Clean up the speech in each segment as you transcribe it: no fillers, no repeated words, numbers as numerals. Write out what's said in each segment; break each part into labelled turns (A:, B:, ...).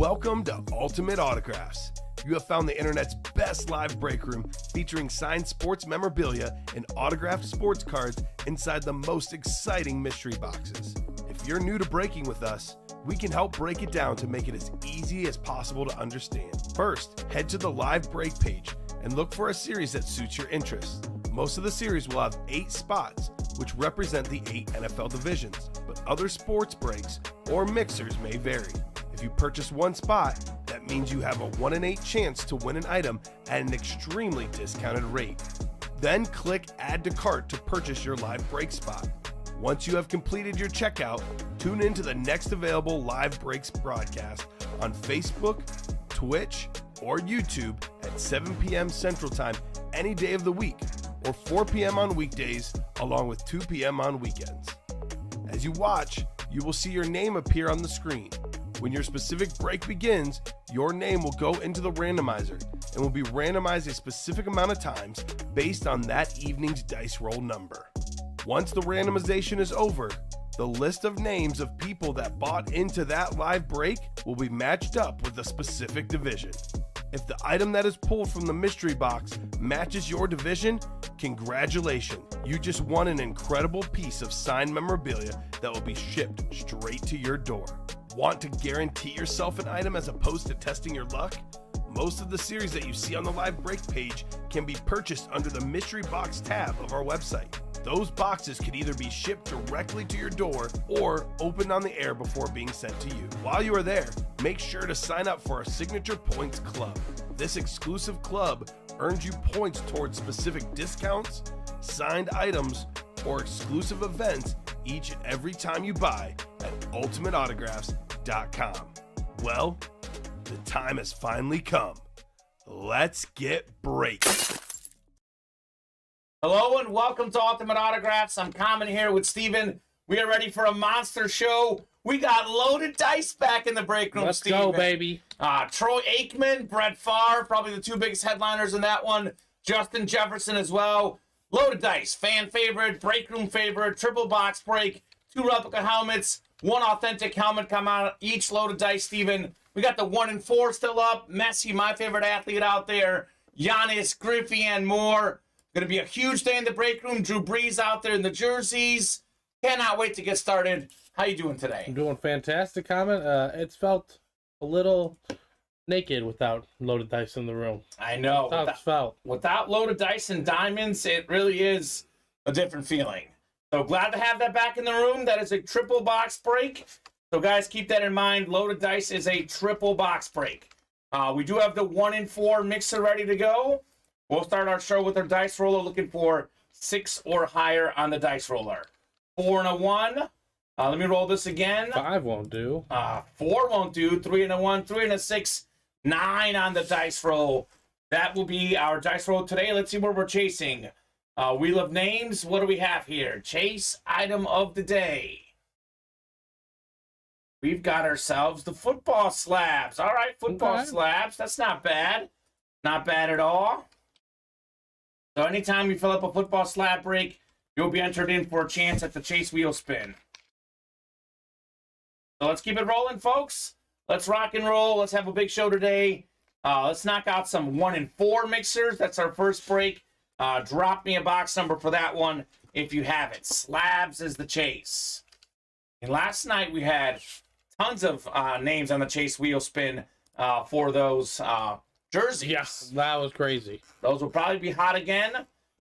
A: Welcome to Ultimate Autographs. You have found the internet's best live break room featuring signed sports memorabilia and autographed sports cards inside the most exciting mystery boxes. If you're new to breaking with us, we can help break it down to make it as easy as possible to understand. First, head to the live break page and look for a series that suits your interests. Most of the series will have 8 spots, which represent the 8 NFL divisions, but other sports breaks or mixers may vary. If you purchase one spot, that means you have a 1 in 8 chance to win an item at an extremely discounted rate. Then click Add to Cart to purchase your live break spot. Once you have completed your checkout, tune in to the next available live breaks broadcast on Facebook, Twitch, or YouTube at 7 p.m. Central Time any day of the week, or 4 p.m. on weekdays, along with 2 p.m. on weekends. As you watch, you will see your name appear on the screen. When your specific break begins, your name will go into the randomizer and will be randomized a specific amount of times based on that evening's dice roll number. Once the randomization is over, the list of names of people that bought into that live break will be matched up with a specific division. If the item that is pulled from the mystery box matches your division, congratulations, you just won an incredible piece of signed memorabilia that will be shipped straight to your door. Want to guarantee yourself an item as opposed to testing your luck? Most of the series that you see on the live break page can be purchased under the mystery box tab of our website. Those boxes could either be shipped directly to your door or opened on the air before being sent to you. While you are there, make sure to sign up for our Signature Points Club. This exclusive club earns you points towards specific discounts, signed items, or exclusive events each and every time you buy at ultimateautographs.com. Well, the time has finally come. Let's get breaking.
B: Hello and welcome to Ultimate Autographs. I'm Kamen here with Steven. We are ready for a monster show. We got loaded dice back in the break room,
C: Let's go, baby.
B: Troy Aikman, Brett Favre, probably the 2 biggest headliners in that one. Justin Jefferson as well. Loaded dice, fan favorite, break room favorite, triple box break, 2 replica helmets, 1 authentic helmet come out, each loaded dice, Steven. We got the 1 in 4 still up. Messi, my favorite athlete out there. Giannis, Griffey, and more. Going to be a huge day in the break room. Drew Brees out there in the jerseys. Cannot wait to get started. How you doing today?
C: I'm doing fantastic, Comment. It's felt a little naked without loaded dice in the room.
B: I know.
C: That's how it felt.
B: Without loaded dice and diamonds, it really is a different feeling. So glad to have that back in the room. That is a triple box break. So guys, keep that in mind. Loaded dice is a triple box break. We do have the 1 in 4 mixer ready to go. We'll start our show with our dice roller, looking for 6 or higher on the dice roller. 4 and a 1. Let me roll this again.
C: 5 won't do.
B: 4 won't do. 3 and a 1. 3 and a 6. 9 on the dice roll. That will be our dice roll today. Let's see what we're chasing. Wheel of Names. What do we have here? Chase item of the day. We've got ourselves the football slabs. All right, football slabs. That's not bad. Not bad at all. So anytime you fill up a football slab break, you'll be entered in for a chance at the Chase Wheel Spin. So let's keep it rolling, folks. Let's rock and roll. Let's have a big show today. Let's knock out some 1 in 4 mixers. That's our first break. Drop me a box number for that one if you have it. Slabs is the chase. And last night we had tons of names on the Chase Wheel Spin for those jerseys.
C: Yes, that was crazy.
B: Those will probably be hot again.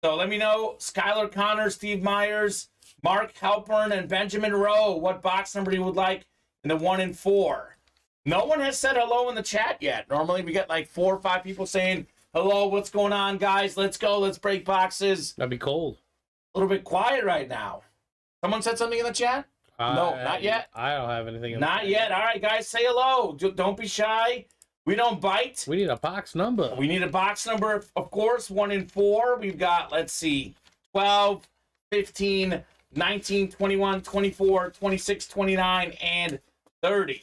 B: So let me know, Skylar Connor, Steve Myers, Mark Halpern, and Benjamin Rowe, what box number you would like in the 1 in 4. No one has said hello in the chat yet. Normally we get like 4 or 5 people saying, hello, what's going on, guys? Let's go. Let's break boxes.
C: That'd be cold.
B: A little bit quiet right now. Someone said something in the chat? No, not yet.
C: I don't have anything in
B: Not yet. All right, guys, say hello. Don't be shy. We don't bite.
C: We need a box number.
B: We need a box number, of course, 1 in 4. We've got, let's see, 12, 15, 19, 21, 24, 26, 29, and 30.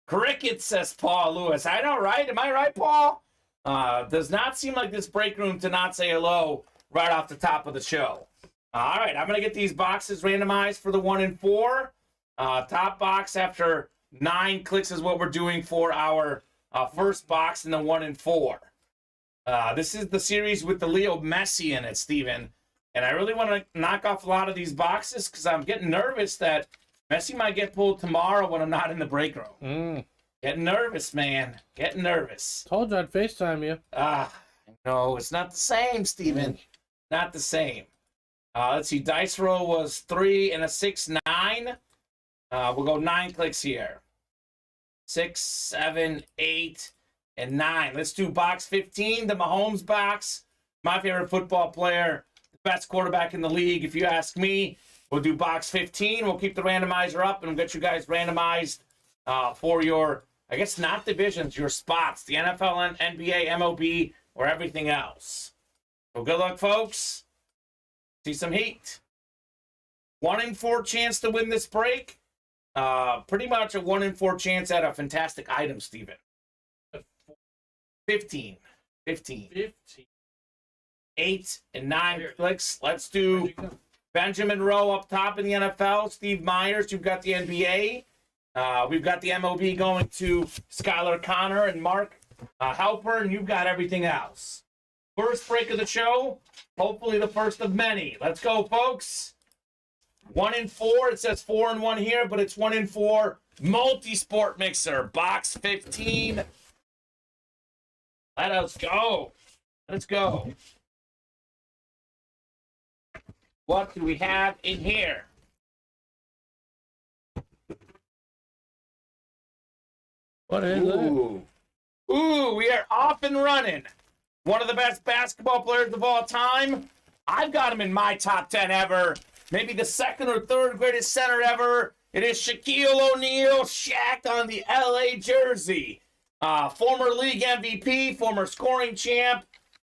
B: Cricket, says Paul Lewis. I know, right? Am I right, Paul? Does not seem like this break room to not say hello right off the top of the show. All right, I'm going to get these boxes randomized for the 1 in 4. Top box after 9 clicks is what we're doing for our first box in the 1 in 4. This is the series with the Leo Messi in it, Steven. And I really want to knock off a lot of these boxes because I'm getting nervous that Messi might get pulled tomorrow when I'm not in the break room. Getting nervous, man. Getting nervous.
C: Told you I'd FaceTime you.
B: No, it's not the same, Steven. Not the same. Let's see. Dice roll was 3 and a 6, 9. We'll go 9 clicks here. 6, 7, 8, and 9. Let's do box 15, the Mahomes box. My favorite football player, the best quarterback in the league. If you ask me, we'll do box 15. We'll keep the randomizer up and we'll get you guys randomized for your, I guess not divisions, your spots, the NFL, NBA, MLB, or everything else. So good luck, folks. See some heat. 1 in 4 chance to win this break. Pretty much a 1 in 4 chance at a fantastic item, Steven. 15. 8 and 9 clicks. Let's do Benjamin Rowe up top in the NFL. Steve Myers, you've got the NBA. We've got the MLB going to Skylar Connor and Mark Halper, and you've got everything else. First break of the show. Hopefully the first of many. Let's go, folks. 1 in 4. It says 4 and 1 here, but it's 1 in 4. Multi-sport mixer. Box 15. Let us go. Let's go. What do we have in here?
C: What is it?
B: Ooh, we are off and running. One of the best basketball players of all time. I've got him in my top 10 ever. Maybe the second or third greatest center ever. It is Shaquille O'Neal, Shaq on the LA jersey. Former league MVP, former scoring champ,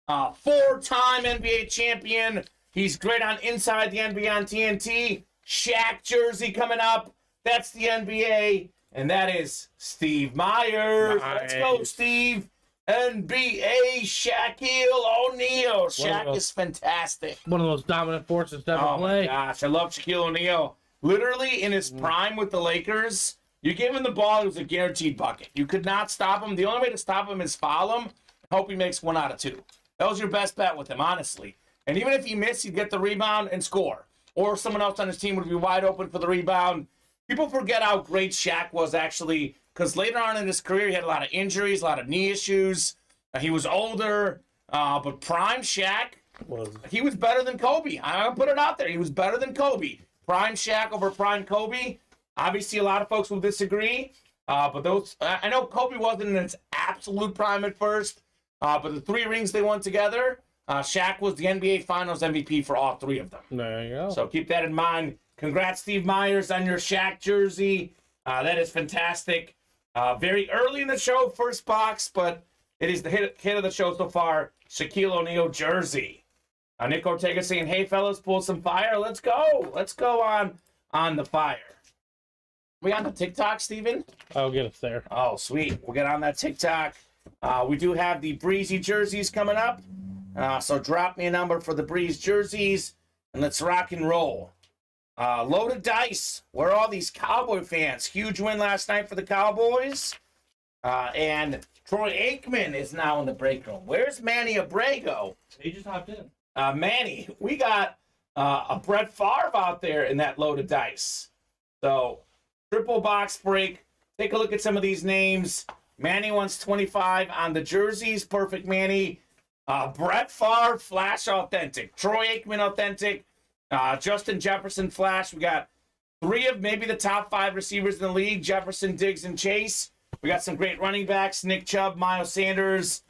B: 4-time NBA champion. He's great on Inside the NBA on TNT. Shaq jersey coming up. That's the NBA. And that is Steve Myers.
C: Nice.
B: Let's go, Steve. NBA Shaquille O'Neal. Shaq is fantastic.
C: One of those dominant forces to ever play.
B: Oh, my gosh. I love Shaquille O'Neal. Literally, in his prime with the Lakers, you give him the ball, it was a guaranteed bucket. You could not stop him. The only way to stop him is foul him. Hope he makes 1 out of 2. That was your best bet with him, honestly. And even if he missed, he'd get the rebound and score. Or someone else on his team would be wide open for the rebound. People forget how great Shaq was, actually, because later on in his career, he had a lot of injuries, a lot of knee issues. He was older, but prime Shaq, he was better than Kobe. I'm going to put it out there. He was better than Kobe. Prime Shaq over prime Kobe. Obviously, a lot of folks will disagree, but those I know Kobe wasn't in its absolute prime at first, but the 3 rings they won together, Shaq was the NBA Finals MVP for all 3 of them.
C: There you go.
B: So keep that in mind. Congrats, Steve Myers, on your Shaq jersey. That is fantastic. Very early in the show, first box, but it is the hit of the show so far, Shaquille O'Neal jersey. Nick Ortega saying, hey, fellas, pull some fire. Let's go. Let's go on the fire. We on the TikTok, Steven?
C: I'll get us there.
B: Oh, sweet. We'll get on that TikTok. We do have the Breezy jerseys coming up. So drop me a number for the Breeze jerseys, and let's rock and roll. Loaded dice. Where are all these Cowboy fans? Huge win last night for the Cowboys. And Troy Aikman is now in the break room. Where's Manny Abrego?
C: He just hopped in.
B: Manny, we got a Brett Favre out there in that loaded dice. So, triple box break. Take a look at some of these names. Manny wants 25 on the jerseys. Perfect, Manny. Brett Favre, Flash Authentic. Troy Aikman Authentic. Justin Jefferson Flash. We got 3 of maybe the top 5 receivers in the league. Jefferson, Diggs, and Chase. We got some great running backs. Nick Chubb, Miles Sanders.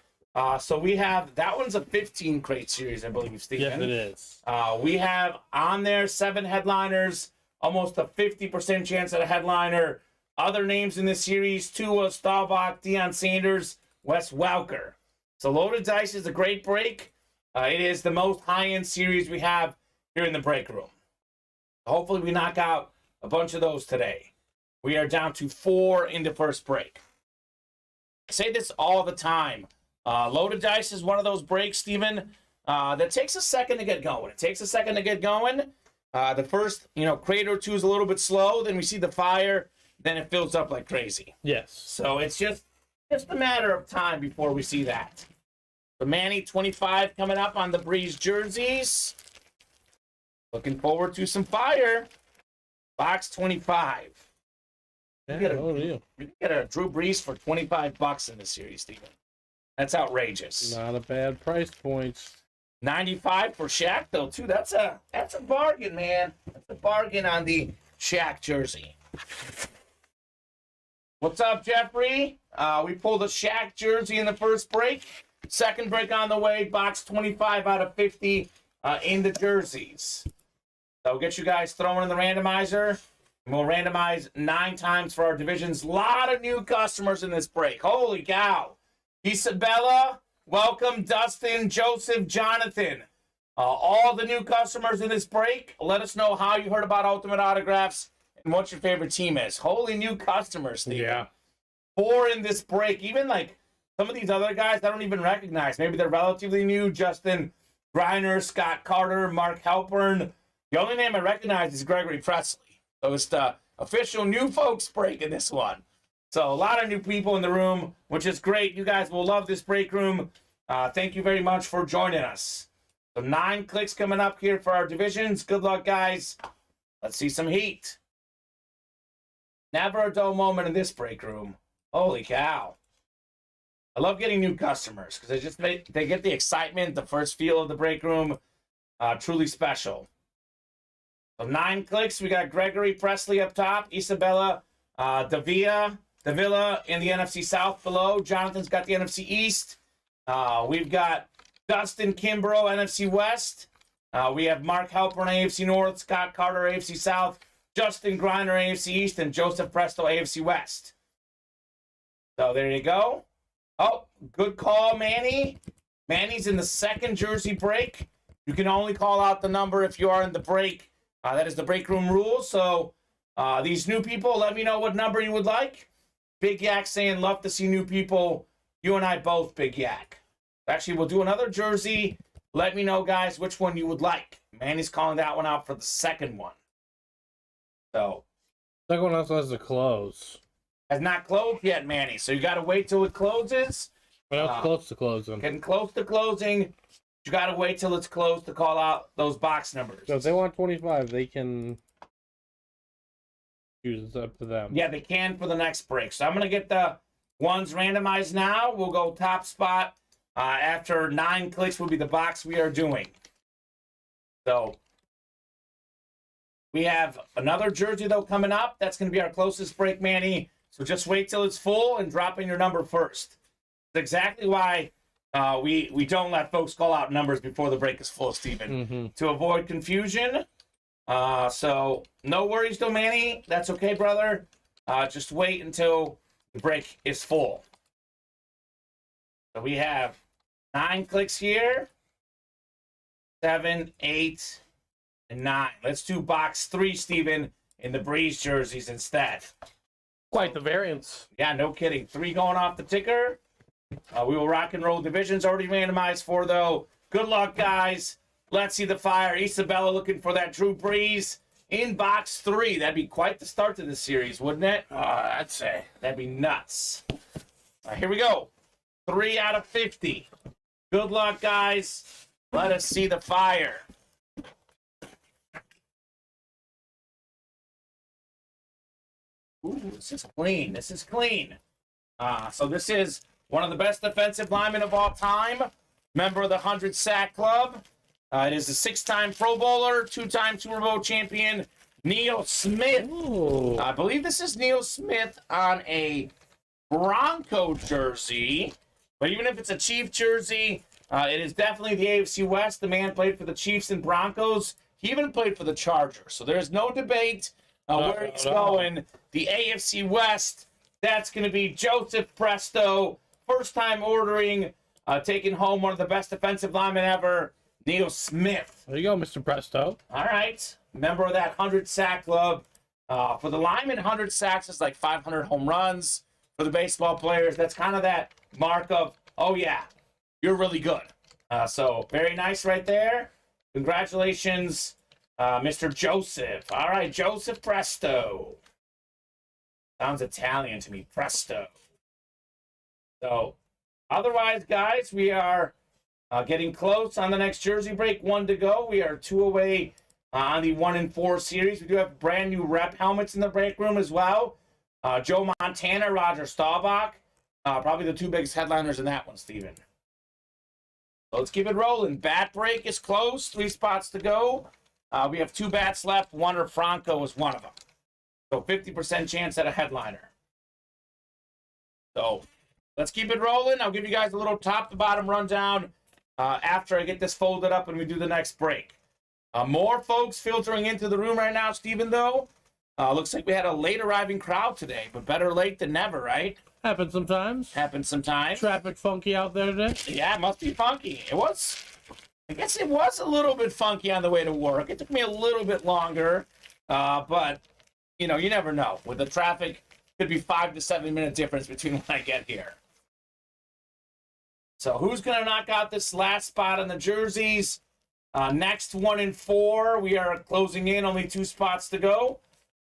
B: So we have, that one's a 15 crate series, I believe, Steve.
C: Yes, it is.
B: We have on there 7 headliners, almost a 50% chance at a headliner. Other names in this series, Tua, Staubach, Deion Sanders, Wes Welker. So Loaded Dice is a great break. It is the most high-end series we have here in the break room. Hopefully we knock out a bunch of those today. We are down to 4 in the first break. I say this all the time. Loaded Dice is one of those breaks, Steven, that takes a second to get going. It takes a second to get going. The first, crate or 2 is a little bit slow. Then we see the fire. then it fills up like crazy.
C: Yes.
B: So it's just a matter of time before we see that. The Manny 25 coming up on the Breeze jerseys. Looking forward to some fire. Box 25.
C: Yeah,
B: You get a Drew Brees for $25 in this series, Steven. That's outrageous.
C: Not a bad price point.
B: 95 for Shaq, though, too. That's a bargain, man. That's a bargain on the Shaq jersey. What's up, Jeffrey? We pulled a Shaq jersey in the first break. Second break on the way. Box 25 out of 50 in the jerseys. So we'll get you guys throwing in the randomizer. And we'll randomize 9 times for our divisions. A lot of new customers in this break. Holy cow. Isabella, welcome. Dustin, Joseph, Jonathan. All the new customers in this break. Let us know how you heard about Ultimate Autographs and what your favorite team is. Holy new customers, Steve.
C: Yeah.
B: 4 in this break. Even like some of these other guys I don't even recognize. Maybe they're relatively new. Justin Griner, Scott Carter, Mark Halpern. The only name I recognize is Gregory Presley. So it's the official new folks break in this one. So a lot of new people in the room, which is great. You guys will love this break room. Thank you very much for joining us. So 9 clicks coming up here for our divisions. Good luck, guys. Let's see some heat. Never a dull moment in this break room. Holy cow. I love getting new customers because they get the excitement, the first feel of the break room. Truly special. So 9 clicks. We got Gregory Presley up top. Isabella Davila in the NFC South below. Jonathan's got the NFC East. We've got Dustin Kimbrough, NFC West. We have Mark Halpern, AFC North. Scott Carter, AFC South. Justin Griner, AFC East. And Joseph Presto, AFC West. So there you go. Oh, good call, Manny. Manny's in the second jersey break. You can only call out the number if you are in the break. That is the break room rule. So these new people, let me know what number you would like. Big Yak saying, love to see new people. You and I both, Big Yak. Actually, we'll do another jersey. Let me know, guys, which one you would like. Manny's calling that one out for the second one. So.
C: Second one also has to close.
B: Has not closed yet, Manny. So you got to wait till it closes.
C: Well, it's close to closing.
B: Getting close to closing. You got to wait till it's closed to call out those box numbers.
C: So if they want 25, they can choose. It's up to them.
B: Yeah, they can for the next break. So I'm going to get the ones randomized now. We'll go top spot. After 9 clicks will be the box we are doing. So we have another jersey, though, coming up. That's going to be our closest break, Manny. So just wait till it's full and drop in your number first. That's exactly why we don't let folks call out numbers before the break is full, Stephen, to avoid confusion. So no worries, though, Manny. That's okay, brother. Just wait until the break is full. So we have 9 clicks here. 7, 8, and 9. Let's do box 3, Stephen, in the Breeze jerseys instead.
C: Quite the variance.
B: Yeah, no kidding. 3 going off the ticker. We will rock and roll divisions already randomized for, though. Good luck, guys. Let's see the fire. Isabella looking for that Drew Brees in box 3. That'd be quite the start to this series, wouldn't it? I'd say. That'd be nuts. All right, here we go. 3 out of 50. Good luck, guys. Let us see the fire. Ooh, this is clean. This is clean. So this is one of the best defensive linemen of all time. Member of the 100 Sack Club. It is a 6-time Pro Bowler, 2-time Super Bowl champion, Neil Smith.
C: Ooh.
B: I believe this is Neil Smith on a Bronco jersey. But even if it's a Chief jersey, it is definitely the AFC West. The man played for the Chiefs and Broncos. He even played for the Chargers. So there's no debate where he's going. The AFC West, that's going to be Joseph Presto. First time ordering, taking home one of the best defensive linemen ever, Neil Smith.
C: There you go, Mr. Presto.
B: All right. Member of that 100 Sack Club. For the lineman, 100 sacks is like 500 home runs. For the baseball players, that's kind of that mark of, oh, yeah, you're really good. So very nice right there. Congratulations, Mr. Joseph. All right, Joseph Presto. Sounds Italian to me. Presto. So, otherwise, guys, we are getting close on the next jersey break. 1 to go. We are 2 away on the 1 and 4 series. We do have brand new rep helmets in the break room as well. Joe Montana, Roger Staubach. Probably the 2 biggest headliners in that one, Steven. So let's keep it rolling. Bat break is close. 3 spots to go. We have 2 bats left. Wander Franco is one of them. So 50% chance at a headliner. So let's keep it rolling. I'll give you guys a little top-to-bottom rundown after I get this folded up and we do the next break. More folks filtering into the room right now, Steven, though. Looks like we had a late arriving crowd today, but better late than never, right?
C: Happens sometimes.
B: Happens sometimes.
C: Traffic funky out there today.
B: Yeah, it must be funky. I guess it was a little bit funky on the way to work. It took me a little bit longer, but, you know, you never know. With the traffic, could be 5 to 7 minute difference between when I get here. So who's going to knock out this last spot on the jerseys? Next 1 and 4, we are closing in, only 2 spots to go.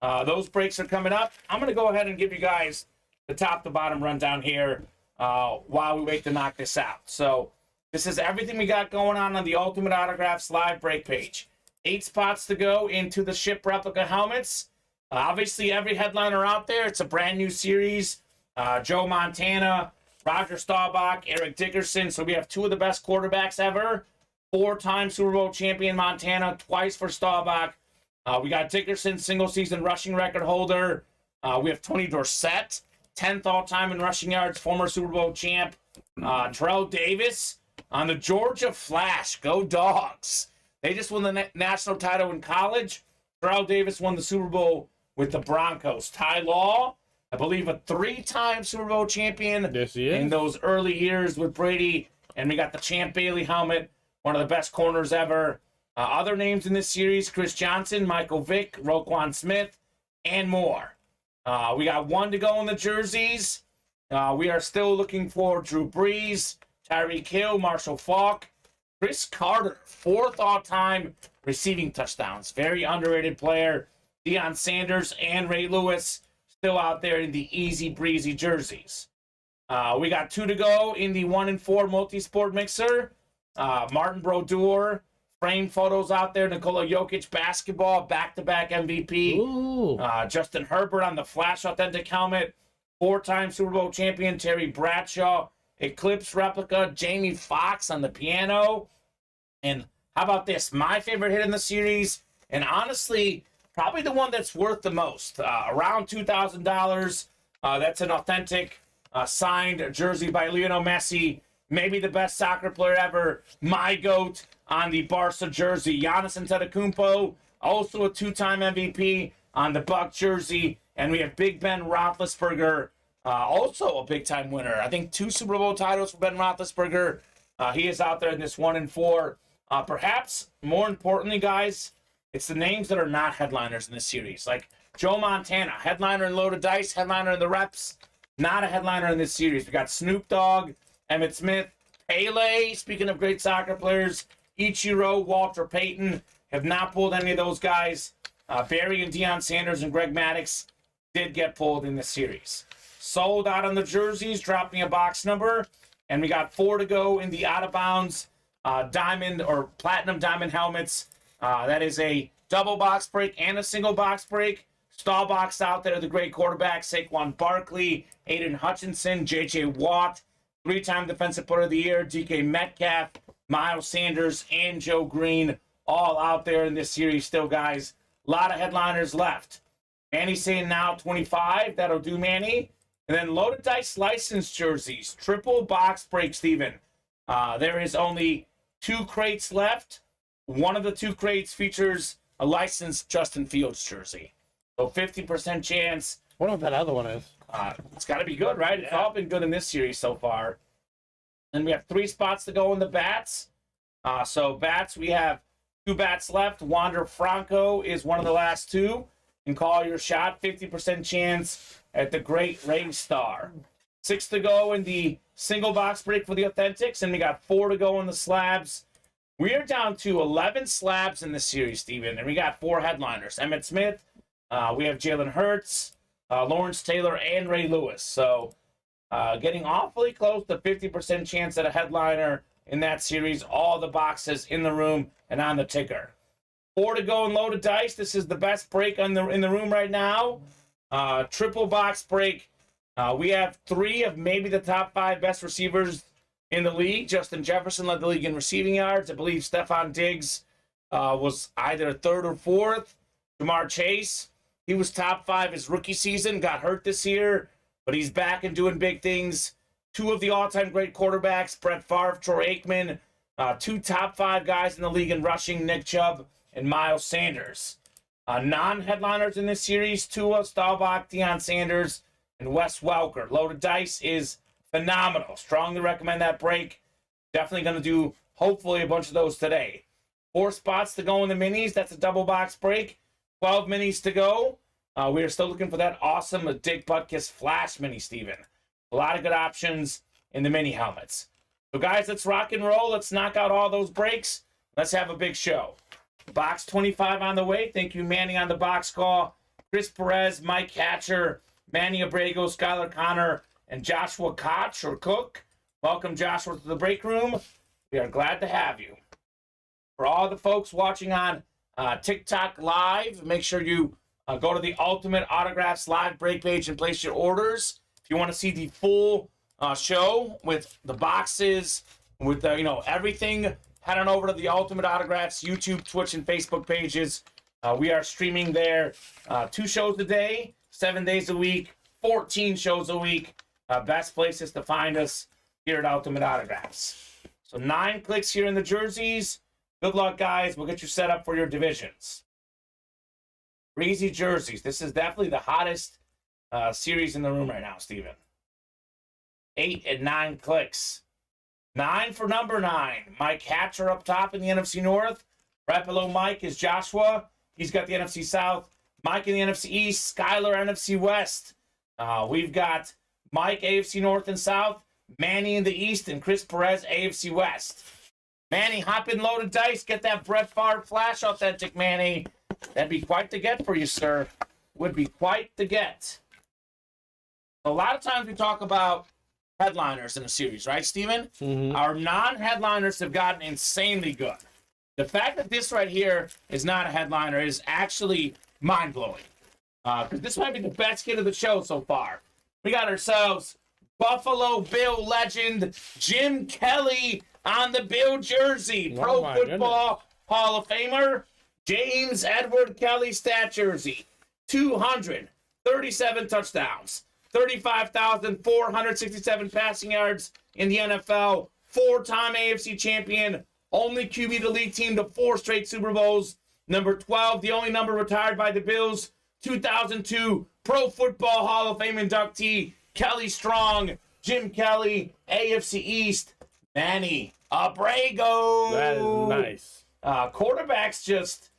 B: Those breaks are coming up. I'm going to go ahead and give you guys the top to bottom rundown here while we wait to knock this out. So this is everything we got going on the Ultimate Autographs live break page. 8 spots to go into the ship replica helmets. Obviously, every headliner out there, it's a brand new series. Joe Montana, Roger Staubach, Eric Dickerson. So we have 2 of the best quarterbacks ever. 4-time Super Bowl champion Montana, twice for Staubach. We got Dickerson, single-season rushing record holder. We have Tony Dorsett, 10th all-time in rushing yards, former Super Bowl champ. Terrell Davis on the Georgia Flash. Go Dogs. They just won the national title in college. Terrell Davis won the Super Bowl with the Broncos. Ty Law, I believe a 3-time Super Bowl champion in those early years with Brady. And we got the Champ Bailey helmet, one of the best corners ever. Other names in this series, Chris Johnson, Michael Vick, Roquan Smith, and more. We got 1 to go in the jerseys. We are still looking for Drew Brees, Tyreek Hill, Marshall Faulk, Chris Carter, 4th all-time receiving touchdowns. Very underrated player. Deion Sanders and Ray Lewis still out there in the easy breezy jerseys. We got 2 to go in the 1 and 4 multi-sport mixer. Martin Brodeur, frame photos out there. Nikola Jokic basketball, back-to-back MVP. Justin Herbert on the Flash Authentic helmet. 4-time Super Bowl champion Terry Bradshaw. Eclipse replica Jamie Foxx on the piano. And how about this? My favorite hit in the series, and honestly, probably the one that's worth the most. Around $2,000. That's an authentic signed jersey by Lionel Messi. Maybe the best soccer player ever. My GOAT on the Barca jersey. Giannis Antetokounmpo, also a 2-time MVP on the Buck jersey. And we have Big Ben Roethlisberger, also a big-time winner. I think 2 Super Bowl titles for Ben Roethlisberger. He is out there in this 1 and 4. Perhaps more importantly, guys, it's the names that are not headliners in this series. Like Joe Montana, headliner in Loaded Dice, headliner in the Reps. Not a headliner in this series. We got Snoop Dogg, Emmitt Smith, Pele, speaking of great soccer players, Ichiro, Walter Payton, have not pulled any of those guys. Barry and Deion Sanders and Greg Maddux did get pulled in this series. Sold out on the jerseys, dropped me a box number, and we got 4 to go in the out-of-bounds diamond or platinum diamond helmets. That is a double box break and a single box break. Staubach's out there, the great quarterback, Saquon Barkley, Aiden Hutchinson, J.J. Watt, 3-time Defensive Player of the Year, DK Metcalf, Miles Sanders, and Joe Green, all out there in this series still, guys. A lot of headliners left. Manny's saying now 25. That'll do, Manny. And then Loaded Dice licensed jerseys. Triple box break, Steven. There is only 2 crates left. One of the 2 crates features a licensed Justin Fields jersey. So 50% chance.
C: I wonder what that other one is.
B: It's got to be good, right? It's all been good in this series so far. And we have 3 spots to go in the bats. So bats, we have 2 bats left. Wander Franco is one of the last 2. And call your shot. 50% chance at the great Ray Star. 6 to go in the single box break for the Authentics. And we got 4 to go in the slabs. We are down to 11 slabs in this series, Steven. And we got 4 headliners. Emmitt Smith. We have Jalen Hurts. Lawrence Taylor, and Ray Lewis. So getting awfully close to 50% chance at a headliner in that series. All the boxes in the room and on the ticker. 4 to go in loaded dice. This is the best break in the room right now. Triple box break. We have 3 of maybe the top 5 best receivers in the league. Justin Jefferson led the league in receiving yards. I believe Stephon Diggs was either 3rd or 4th. Jamar Chase, he was top 5 his rookie season, got hurt this year, but he's back and doing big things. 2 of the all-time great quarterbacks, Brett Favre, Troy Aikman. 2 top 5 guys in the league in rushing, Nick Chubb and Miles Sanders. Non-headliners in this series, Tua, Staubach, Deion Sanders, and Wes Welker. Loaded dice is phenomenal. Strongly recommend that break. Definitely going to do, hopefully, a bunch of those today. 4 spots to go in the minis. That's a double box break. 12 minis to go. We are still looking for that awesome Dick Butkus Flash mini, Steven. A lot of good options in the mini helmets. So, guys, let's rock and roll. Let's knock out all those breaks. Let's have a big show. Box 25 on the way. Thank you, Manny, on the box call. Chris Perez, Mike Hatcher, Manny Abrego, Skylar Connor, and Joshua Koch or Cook. Welcome, Joshua, to the break room. We are glad to have you. For all the folks watching on TikTok Live, make sure you go to the Ultimate Autographs Live break page and place your orders. If you want to see the full show with the boxes, with everything, head on over to the Ultimate Autographs YouTube, Twitch, and Facebook pages. We are streaming there 2 shows a day, 7 days a week, 14 shows a week. Best places to find us here at Ultimate Autographs. So 9 clicks here in the jerseys. Good luck, guys. We'll get you set up for your divisions. Breezy jerseys. This is definitely the hottest series in the room right now, Steven. 8 and 9 clicks. 9 for number 9. Mike Hatcher up top in the NFC North. Right below Mike is Joshua. He's got the NFC South. Mike in the NFC East. Skylar, NFC West. We've got Mike, AFC North and South. Manny in the East. And Chris Perez, AFC West. Manny, hop in loaded dice. Get that Brett Favre Flash Authentic, Manny. That'd be quite the get for you, sir. Would be quite the get. A lot of times we talk about headliners in a series, right, Steven?
C: Mm-hmm.
B: Our non-headliners have gotten insanely good. The fact that this right here is not a headliner is actually mind-blowing. Because this might be the best hit of the show so far. We got ourselves Buffalo Bill legend Jim Kelly on the Bill jersey. Pro Football Hall of Famer James Edward Kelly stat jersey. 237 touchdowns. 35,467 passing yards in the NFL. 4-time AFC champion. Only QB to lead team to 4 straight Super Bowls. Number 12, the only number retired by the Bills. 2002 Pro Football Hall of Fame inductee. Kelly Strong. Jim Kelly. AFC East. Manny Abrego.
C: That is nice.
B: Quarterbacks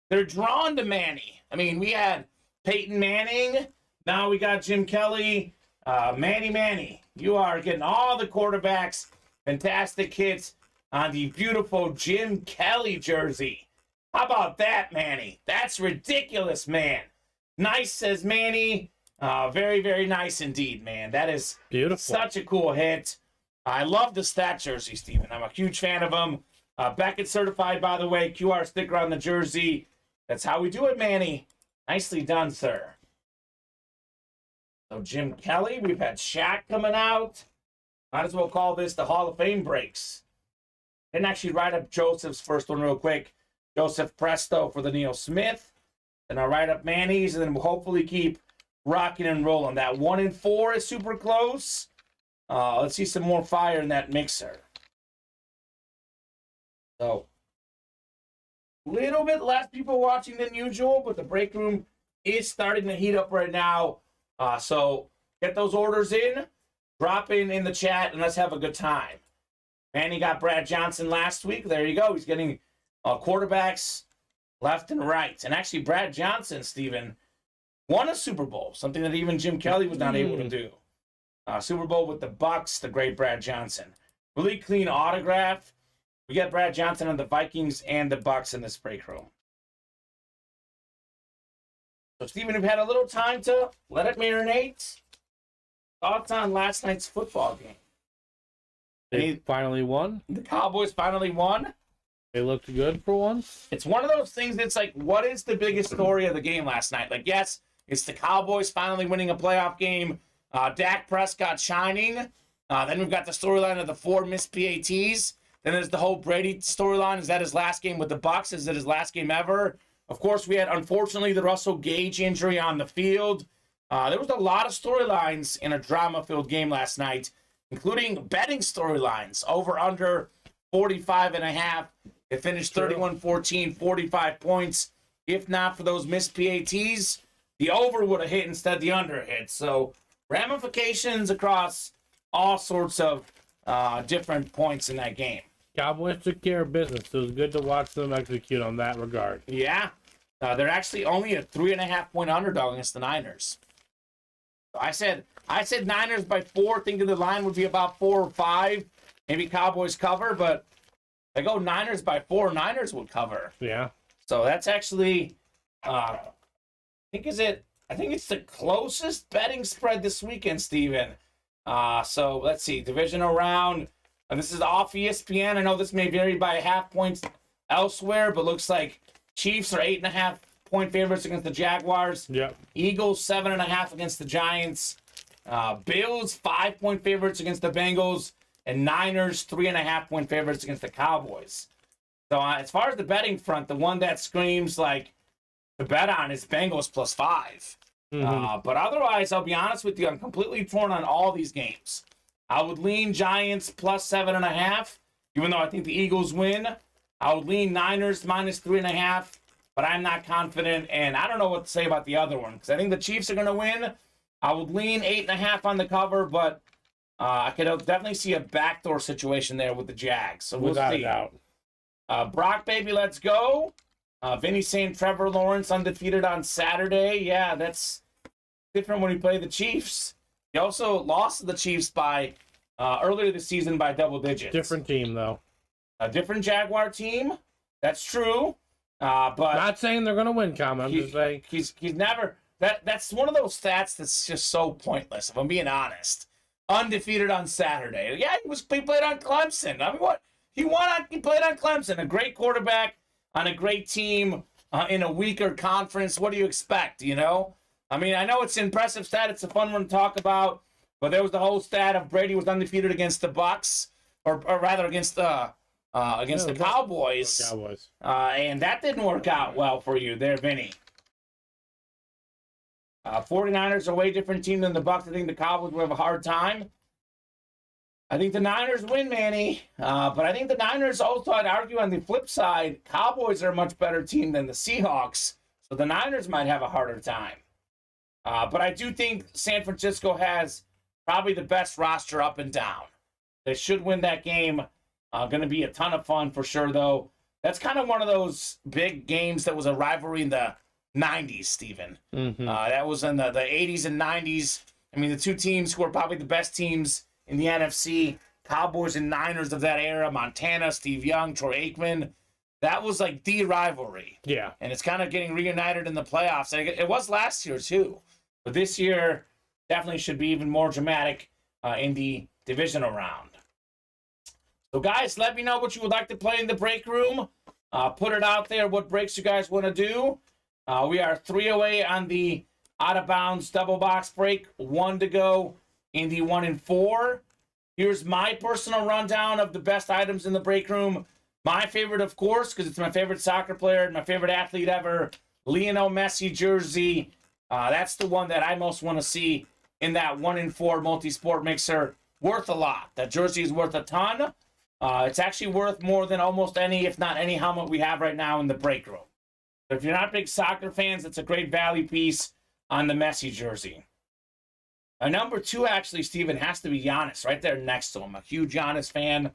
B: they're drawn to Manny. I mean, we had Peyton Manning. Now we got Jim Kelly. Manny. You are getting all the quarterbacks. Fantastic hits on the beautiful Jim Kelly jersey. How about that, Manny? That's ridiculous, man. Nice, says Manny. Very, very nice indeed, man. That is
C: beautiful. Such
B: a cool hit. I love the stat jersey, Steven. I'm a huge fan of them. Beckett certified, by the way. QR sticker on the jersey. That's how we do it, Manny. Nicely done, sir. So Jim Kelly, we've had Shaq coming out. Might as well call this the Hall of Fame breaks. Didn't actually write up Joseph's first one real quick. Joseph Presto for the Neil Smith. Then I'll write up Manny's, and then we'll hopefully keep rocking and rolling. That 1 and 4 is super close. Let's see some more fire in that mixer. So, a little bit less people watching than usual, but the break room is starting to heat up right now. So, get those orders in, drop in the chat, and let's have a good time. Manny got Brad Johnson last week. There you go. He's getting quarterbacks left and right. And actually, Brad Johnson, Steven, won a Super Bowl, something that even Jim Kelly was not able to do. Super Bowl with the Bucks, the great Brad Johnson. Really clean autograph. We got Brad Johnson on the Vikings and the Bucks in this break room. So, Steven, you've had a little time to let it marinate. Thoughts on last night's football game?
C: They finally won.
B: The Cowboys finally won.
C: They looked good for once.
B: It's one of those things that's like, what is the biggest story of the game last night? Like, yes, it's the Cowboys finally winning a playoff game. Dak Prescott shining. Then we've got the storyline of the 4 missed PATs. Then there's the whole Brady storyline. Is that his last game with the Bucs? Is that his last game ever? Of course, we had, unfortunately, the Russell Gage injury on the field. There was a lot of storylines in a drama-filled game last night, including betting storylines. Over under 45.5. It finished 31-14, 45 points. If not for those missed PATs, the over would have hit instead the under hit. So ramifications across all sorts of different points in that game.
C: Cowboys took care of business. It was good to watch them execute on that regard.
B: Yeah. They're actually only a 3.5-point underdog against the Niners. So I said Niners by 4, thinking the line would be about 4 or 5. Maybe Cowboys cover, but they go Niners by 4, Niners would cover.
C: Yeah.
B: So that's actually, I think it's the closest betting spread this weekend, Steven. So let's see, divisional round. This is off ESPN. I know this may vary by 0.5 points elsewhere, but looks like Chiefs are 8.5-point favorites against the Jaguars.
C: Yep.
B: Eagles 7.5 against the Giants. Bills 5-point favorites against the Bengals. And Niners 3.5-point favorites against the Cowboys. So as far as the betting front, the one that screams like the bet on is Bengals +5. But otherwise, I'll be honest with you, I'm completely torn on all these games. I would lean Giants +7.5, even though I think the Eagles win. I would lean Niners -3.5, but I'm not confident, and I don't know what to say about the other one, because I think the Chiefs are going to win. I would lean 8.5 on the cover, but I could definitely see a backdoor situation there with the Jags. So we'll
C: Without
B: see.
C: a doubt.
B: Brock, baby, let's go. Vinny saying Trevor Lawrence undefeated on Saturday. Yeah, that's different when you play the Chiefs. He also lost to the Chiefs by earlier this season by double digits.
C: Different team, though.
B: A different Jaguar team. That's true. But
C: Not saying they're going to win, Kamen. I'm just saying.
B: He's never... That's one of those stats that's just so pointless, if I'm being honest. Undefeated on Saturday. Yeah, he played on Clemson. I mean, what? He played on Clemson. A great quarterback on a great team in a weaker conference. What do you expect, you know? I mean, I know it's an impressive stat. It's a fun one to talk about. But there was the whole stat of Brady was undefeated against the Bucs, or rather against the Cowboys.
C: Cowboys.
B: And that didn't work out well for you there, Vinny. 49ers are a way different team than the Bucs. I think the Cowboys will have a hard time. I think the Niners win, Manny. But I think the Niners also, I'd argue on the flip side, Cowboys are a much better team than the Seahawks. So the Niners might have a harder time. But I do think San Francisco has probably the best roster up and down. They should win that game. Going to be a ton of fun for sure, though. That's kind of one of those big games that was a rivalry in the 90s, Steven. That was in the 80s and 90s. I mean, the two teams who were probably the best teams in the NFC, Cowboys and Niners of that era, Montana, Steve Young, Troy Aikman. That was like the rivalry.
C: Yeah.
B: And it's kind of getting reunited in the playoffs. It was last year, too. But this year definitely should be even more dramatic in the divisional round. So, guys, let me know what you would like to play in the break room. Put it out there, what breaks you guys want to do. We are 3 away on the out-of-bounds double box break. 1 to go in the 1 and 4. Here's my personal rundown of the best items in the break room. My favorite, of course, because it's my favorite soccer player, my favorite athlete ever, Lionel Messi jersey. That's the one that I most want to see in that 1 and 4 multi-sport mixer. Worth a lot. That jersey is worth a ton. It's actually worth more than almost any, if not any, helmet we have right now in the break room. If you're not big soccer fans, it's a great value piece on the Messi jersey. Number 2, actually, Steven, has to be Giannis right there next to him. A huge Giannis fan.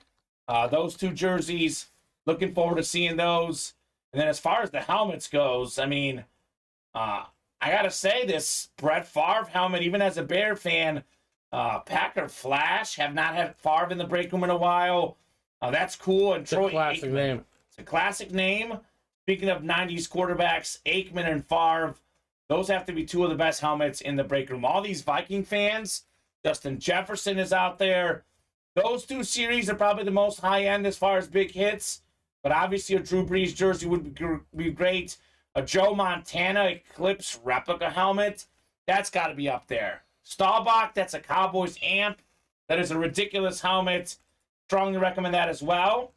B: Those 2 jerseys, looking forward to seeing those. And then as far as the helmets goes, I mean, I got to say this Brett Favre helmet, even as a Bear fan, Packer Flash, have not had Favre in the break room in a while. That's cool. And
C: It's
B: Troy
C: a classic
B: Aikman.
C: name.
B: It's a classic name. Speaking of 90s quarterbacks, Aikman and Favre, Those have to be two of the best helmets in the break room. All these Viking fans, Justin Jefferson is out there. Those two series are probably the most high-end as far as big hits. But obviously a Drew Brees jersey would be great. A Joe Montana Eclipse replica helmet, that's got to be up there. Staubach, that's a Cowboys amp. That is a ridiculous helmet. Strongly recommend that as well.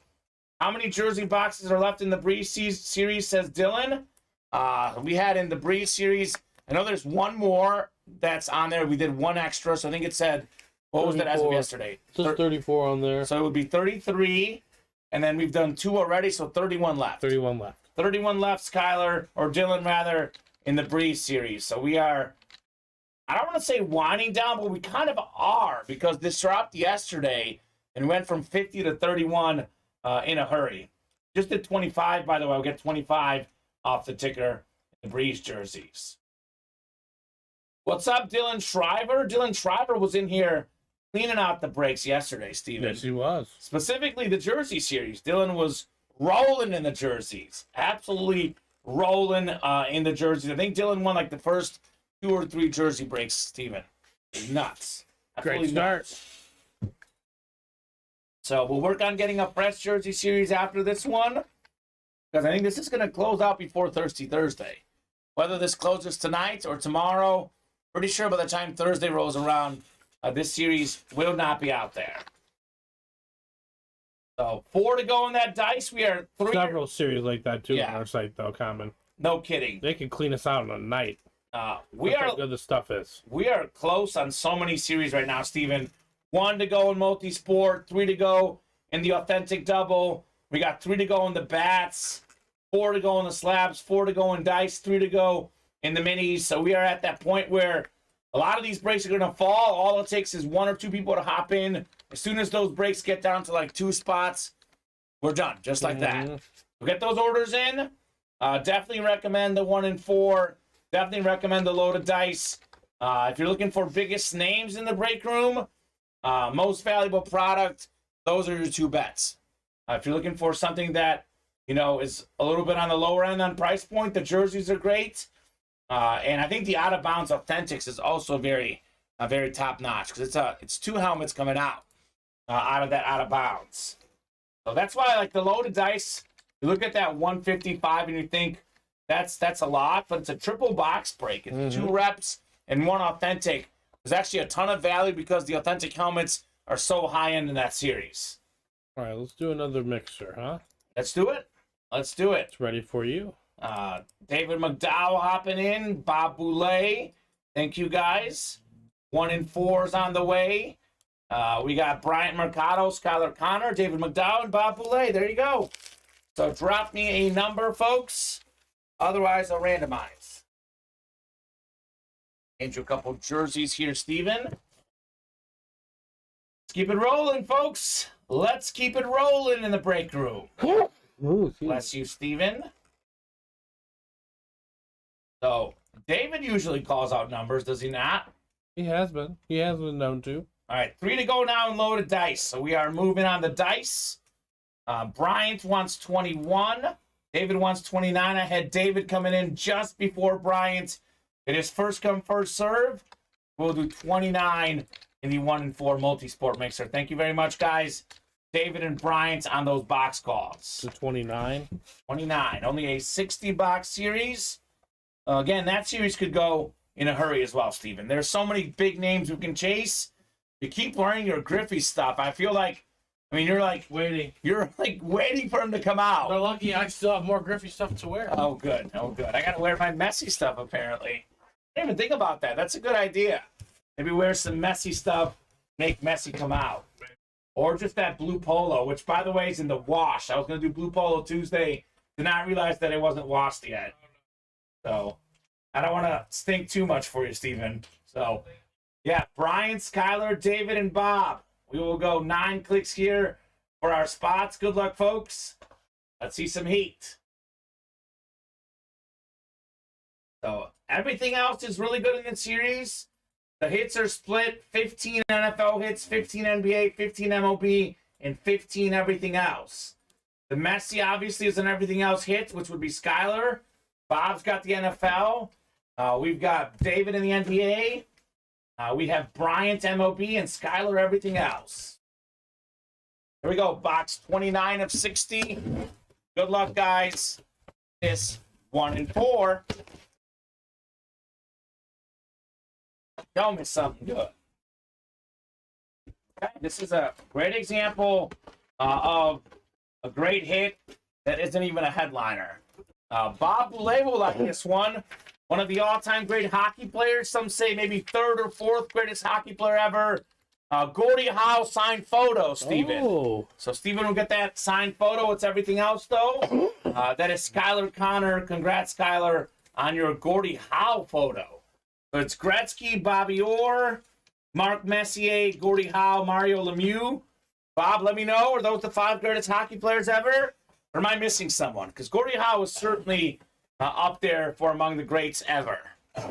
B: How many jersey boxes are left in the Brees series, says Dylan. We had in the Brees series, I know there's one more that's on there. We did one extra, so I think it said, what was that as of yesterday?
C: It says 34 on there.
B: So it would be 33, and then we've done 2 already, so 31 left.
C: 31 left.
B: 31 left, Skylar, or Dylan rather, in the Breeze series. So we are, I don't want to say winding down, but we kind of are, because this dropped yesterday and went from 50 to 31 in a hurry. Just did 25, by the way. I'll get 25 off the ticker in the Breeze jerseys. What's up, Dylan Shriver? Dylan Shriver was in here cleaning out the breaks yesterday, Steven.
C: Yes, he was.
B: Specifically the jersey series. Dylan was rolling in the jerseys. Absolutely rolling in the jerseys. I think Dylan won like the first 2 or 3 jersey breaks, Steven. Nuts.
C: Great start.
B: Nuts. So we'll work on getting a fresh jersey series after this one, because I think this is going to close out before Thirsty Thursday. Whether this closes tonight or tomorrow, pretty sure by the time Thursday rolls around, this series will not be out there. So 4 to go in that dice. We are 3.
C: Several series like that too on our site, though. Kamen.
B: No kidding.
C: They can clean us out in a night.
B: We are
C: how good the stuff is.
B: We are close on so many series right now, Steven. 1 to go in multi-sport, 3 to go in the authentic double. We got 3 to go in the bats, 4 to go in the slabs, 4 to go in dice, 3 to go in the minis. So we are at that point where a lot of these breaks are going to fall. All it takes is 1 or 2 people to hop in. As soon as those breaks get down to like 2 spots, we're done, just like that. We'll get those orders in. Definitely recommend the 1 and 4. Definitely recommend the loaded dice. If you're looking for biggest names in the break room, most valuable product, those are your 2 bets. If you're looking for something that, you know, is a little bit on the lower end on price point, the jerseys are great. And I think the Out of Bounds Authentics is also very top notch, because it's 2 helmets coming out of that Out of Bounds. So that's why I like the loaded dice. You look at that 155 and you think that's a lot, but it's a triple box break. It's 2 reps and 1 authentic. There's actually a ton of value because the authentic helmets are so high end in that series.
C: All right, let's do another mixer, huh?
B: Let's do it. Let's do it.
C: It's ready for you.
B: David McDowell hopping in. Bob Boulay. Thank you, guys. 1 and 4 is on the way. We got Bryant Mercado, Skylar Connor, David McDowell, and Bob Boulay. There you go. So drop me a number, folks. Otherwise, I'll randomize. Change a couple jerseys here, Steven. Let's keep it rolling, folks. Let's keep it rolling in the break room.
C: Ooh,
B: Bless you, Steven. So, David usually calls out numbers, does he not?
C: He has been. He has been known to.
B: All right, 3 to go now in loaded dice. So we are moving on the dice. Bryant wants 21. David wants 29. I had David coming in just before Bryant. It is first come, first serve. We'll do 29 in the 1 and 4 multi-sport mixer. Thank you very much, guys. David and Bryant on those box calls.
C: The 29.
B: 29. Only a 60-box series. Again, that series could go in a hurry as well, Steven. There's so many big names we can chase. You keep wearing your Griffey stuff. I feel like, I mean, you're like waiting for him to come out.
C: They're lucky I still have more Griffey stuff to wear.
B: Oh, good. Oh, good. I got to wear my messy stuff, apparently. I didn't even think about that. That's a good idea. Maybe wear some messy stuff, make messy come out. Or just that blue polo, which, by the way, is in the wash. I was going to do blue polo Tuesday. Did not realize that it wasn't washed yet. So, I don't want to stink too much for you, Steven. So, yeah, Brian, Skylar, David, and Bob. We will go 9 clicks here for our spots. Good luck, folks. Let's see some heat. So, everything else is really good in this series. The hits are split, 15 NFL hits, 15 NBA, 15 MLB, and 15 everything else. The Messi obviously is an everything else hit, which would be Skylar. Bob's got the NFL. We've got David in the NBA. We have Bryant MOB and Skylar everything else. Here we go. Box 29 of 60. Good luck, guys. This 1 and 4. Show me something good. Okay, this is a great example of a great hit that isn't even a headliner. Bob Boulay will like this one. One of the all-time great hockey players. Some say maybe third or fourth greatest hockey player ever. Gordie Howe signed photo, Steven.
C: Oh.
B: So Steven will get that signed photo. It's everything else, though. That is Skylar Connor. Congrats, Skylar, on your Gordie Howe photo. So it's Gretzky, Bobby Orr, Mark Messier, Gordie Howe, Mario Lemieux. Bob, let me know. Are those the 5 greatest hockey players ever? Or am I missing someone? Because Gordie Howe is certainly up there for among the greats ever. Is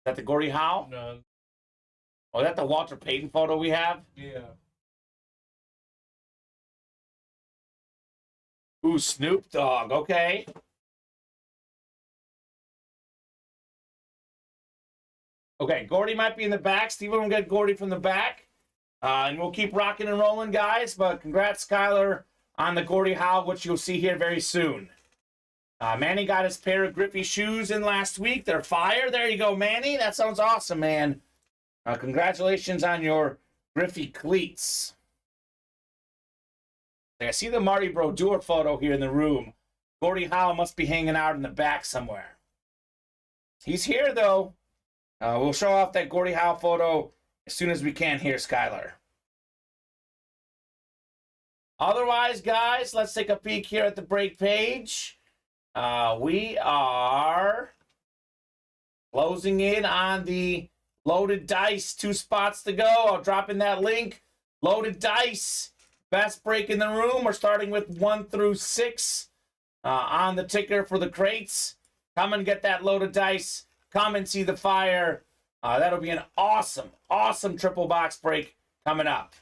B: that the Gordie Howe?
C: No.
B: Oh, is that the Walter Payton photo we have?
C: Yeah.
B: Ooh, Snoop Dogg. Okay. Okay, Gordy might be in the back. Steven will get Gordy from the back. And we'll keep rocking and rolling, guys. But congrats, Skylar, on the Gordie Howe, which you'll see here very soon. Manny got his pair of Griffey shoes in last week. They're fire. There you go, Manny. That sounds awesome, man. Congratulations on your Griffey cleats. I see the Marty Brodeur photo here in the room. Gordie Howe must be hanging out in the back somewhere. He's here, though. We'll show off that Gordie Howe photo as soon as we can here, Skylar. Otherwise, guys, let's take a peek here at the break page. We are closing in on the loaded dice. 2 spots to go. I'll drop in that link. Loaded dice. Best break in the room. We're starting with 1 through 6 on the ticker for the crates. Come and get that loaded dice. Come and see the fire. That'll be an awesome, awesome triple box break coming up.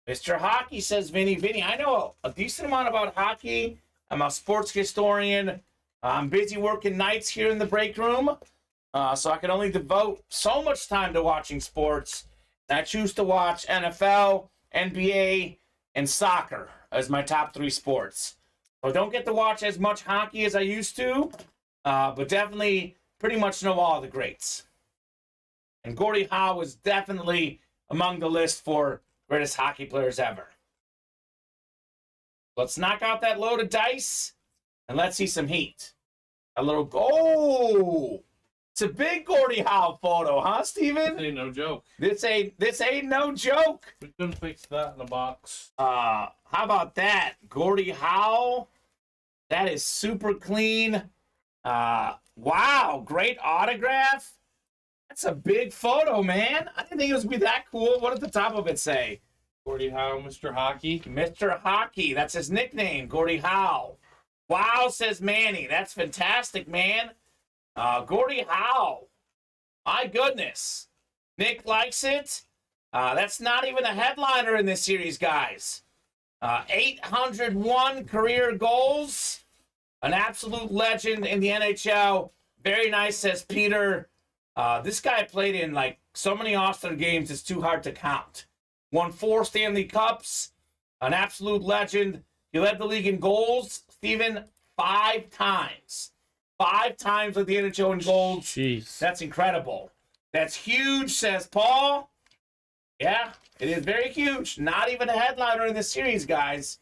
B: Mr. Hockey says, Vinny, I know a decent amount about hockey. I'm a sports historian. I'm busy working nights here in the break room. So I can only devote so much time to watching sports. I choose to watch NFL, NBA, and soccer as my top 3 sports. So I don't get to watch as much hockey as I used to, but definitely pretty much know all the greats. And Gordie Howe is definitely among the list for greatest hockey players ever. Let's knock out that load of dice, and let's see some heat. A little, oh! It's a big Gordie Howe photo, huh, Steven?
C: This ain't no joke.
B: This ain't no joke.
C: We couldn't fix that in a box.
B: How about that? Gordie Howe. That is super clean. Wow, great autograph. That's a big photo, man. I didn't think it was be that cool. What did the top of it say?
C: Gordie Howe, Mr. Hockey.
B: Mr. Hockey. That's his nickname, Gordie Howe. Wow, says Manny. That's fantastic, man. Gordie Howe. My goodness. Nick likes it. That's not even a headliner in this series, guys. 801 career goals. An absolute legend in the NHL. Very nice, says Peter. This guy played in like so many All-Star games, it's too hard to count. Won 4 Stanley Cups. An absolute legend. He led the league in goals, Steven, 5 times. 5 times with the NHL in goals.
C: Jeez.
B: That's incredible. That's huge, says Paul. Yeah, it is very huge. Not even a headliner in this series, guys.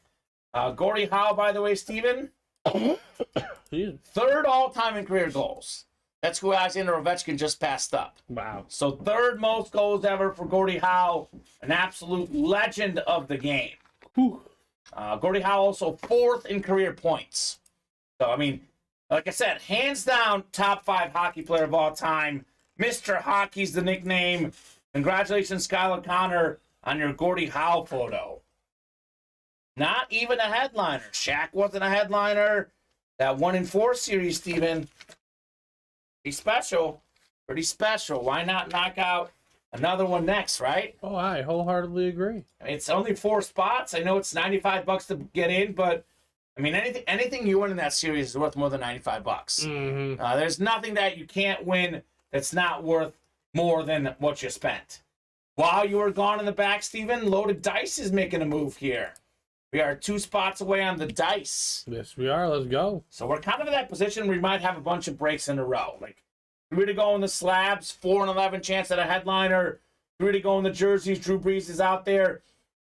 B: Gordie Howe, by the way, Steven. 3rd all-time in career goals. That's who Alexander Ovechkin just passed up.
C: Wow.
B: So 3rd most goals ever for Gordie Howe. An absolute legend of the game.
C: Whew.
B: Gordie Howe also 4th in career points. So, I mean, like I said, hands down, top 5 hockey player of all time. Mr. Hockey's the nickname. Congratulations, Skylar Connor, on your Gordie Howe photo. Not even a headliner. Shaq wasn't a headliner. That 1 in 4 series, Steven. Pretty special. Pretty special. Why not knock out another one next, right?
C: Oh, I wholeheartedly agree.
B: It's only 4 spots. I know it's $95 to get in, but I mean, anything you win in that series is worth more than $95.
C: Mm-hmm.
B: There's nothing that you can't win that's not worth more than what you spent. While you were gone in the back, Steven, Loaded Dice is making a move here. We are 2 spots away on the dice.
C: Yes, we are. Let's go.
B: So we're kind of in that position where we might have a bunch of breaks in a row. Like 3 to go in the slabs, 4 and 11 chance at a headliner. 3 to go in the jerseys. Drew Brees is out there.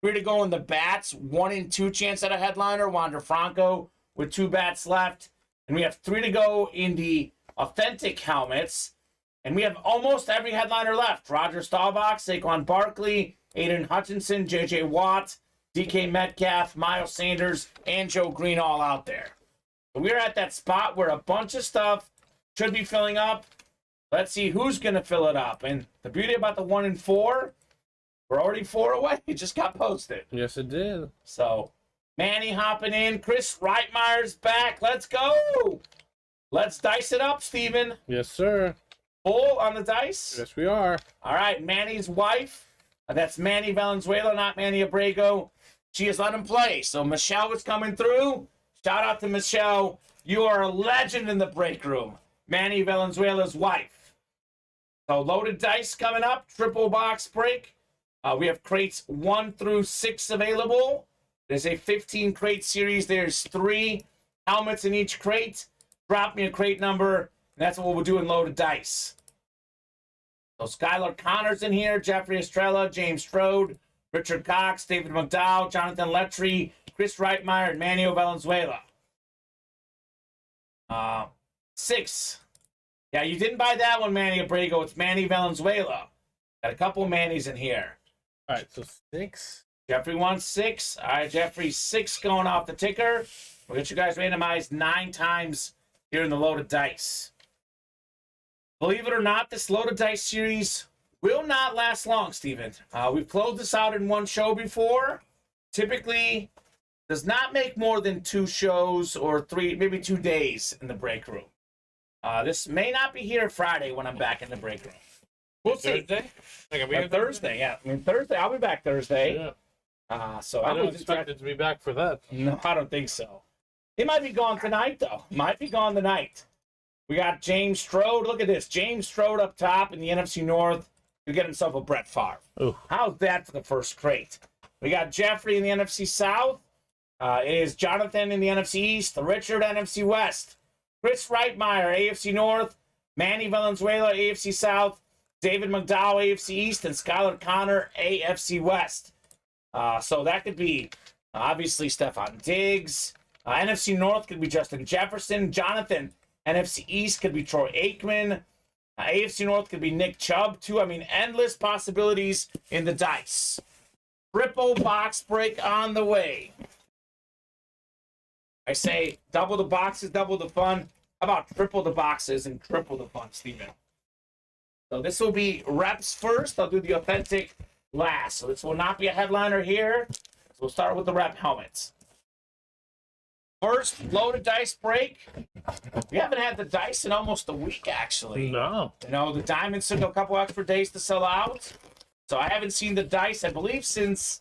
B: 3 to go in the bats, 1 and 2 chance at a headliner. Wander Franco with 2 bats left. And we have 3 to go in the authentic helmets. And we have almost every headliner left. Roger Staubach, Saquon Barkley, Aiden Hutchinson, J.J. Watt, DK Metcalf, Miles Sanders, and Joe Green all out there. So we're at that spot where a bunch of stuff should be filling up. Let's see who's going to fill it up. And the beauty about the 1 and 4, we're already 4 away. It just got posted.
C: Yes, it did.
B: So Manny hopping in. Chris Reitmeyer's back. Let's go. Let's dice it up, Steven.
C: Yes, sir.
B: Full on the dice.
C: Yes, we are.
B: All right, Manny's wife. That's Manny Valenzuela, not Manny Abrego. She has let him play. So Michelle is coming through. Shout out to Michelle. You are a legend in the break room. Manny Valenzuela's wife. So Loaded Dice coming up. Triple box break. We have crates 1 through 6 available. There's a 15 crate series. There's 3 helmets in each crate. Drop me a crate number. And that's what we'll do in Loaded Dice. So Skylar Connor's in here, Jeffrey Estrella, James Strode, Richard Cox, David McDowell, Jonathan Letry, Chris Reitmeyer, and Manny Valenzuela. 6. Yeah, you didn't buy that one, Manny Abrego. It's Manny Valenzuela. Got a couple of Mannys in here.
C: All right, so 6.
B: Jeffrey wants 6. All right, Jeffrey, 6 going off the ticker. We'll get you guys randomized 9 times here in the Loaded Dice. Believe it or not, this Loaded Dice series will not last long, Steven. We've closed this out in 1 show before. Typically, does not make more than 2 shows or 3, maybe 2 days in the break room. This may not be here Friday when I'm back in the break room. We'll see.
C: Thursday?
B: Thursday, yeah. I mean, Thursday. I'll be back Thursday.
C: Yeah.
B: So
C: I
B: I
C: don't
B: would
C: expect it to be back for that.
B: No, I don't think so. He might be gone tonight, though. Might be gone tonight. We got James Strode. Look at this. James Strode up top in the NFC North. He'll get himself a Brett Favre.
C: Ooh.
B: How's that for the first crate? We got Jeffrey in the NFC South. It is Jonathan in the NFC East. Richard, NFC West. Chris Reitmeyer, AFC North. Manny Valenzuela, AFC South. David McDowell, AFC East. And Skylar Connor, AFC West. So that could be, obviously, Stephon Diggs. NFC North could be Justin Jefferson. Jonathan, NFC East could be Troy Aikman. AFC North could be Nick Chubb, too. I mean, endless possibilities in the dice. Triple box break on the way. I say double the boxes, double the fun. How about triple the boxes and triple the fun, Steven? So this will be reps first. I'll do the authentic last. So this will not be a headliner here. So we'll start with the rep helmets. First Loaded Dice break. We haven't had the dice in almost a week, actually.
C: No.
B: You know, the diamonds took a couple extra days to sell out. So I haven't seen the dice, I believe, since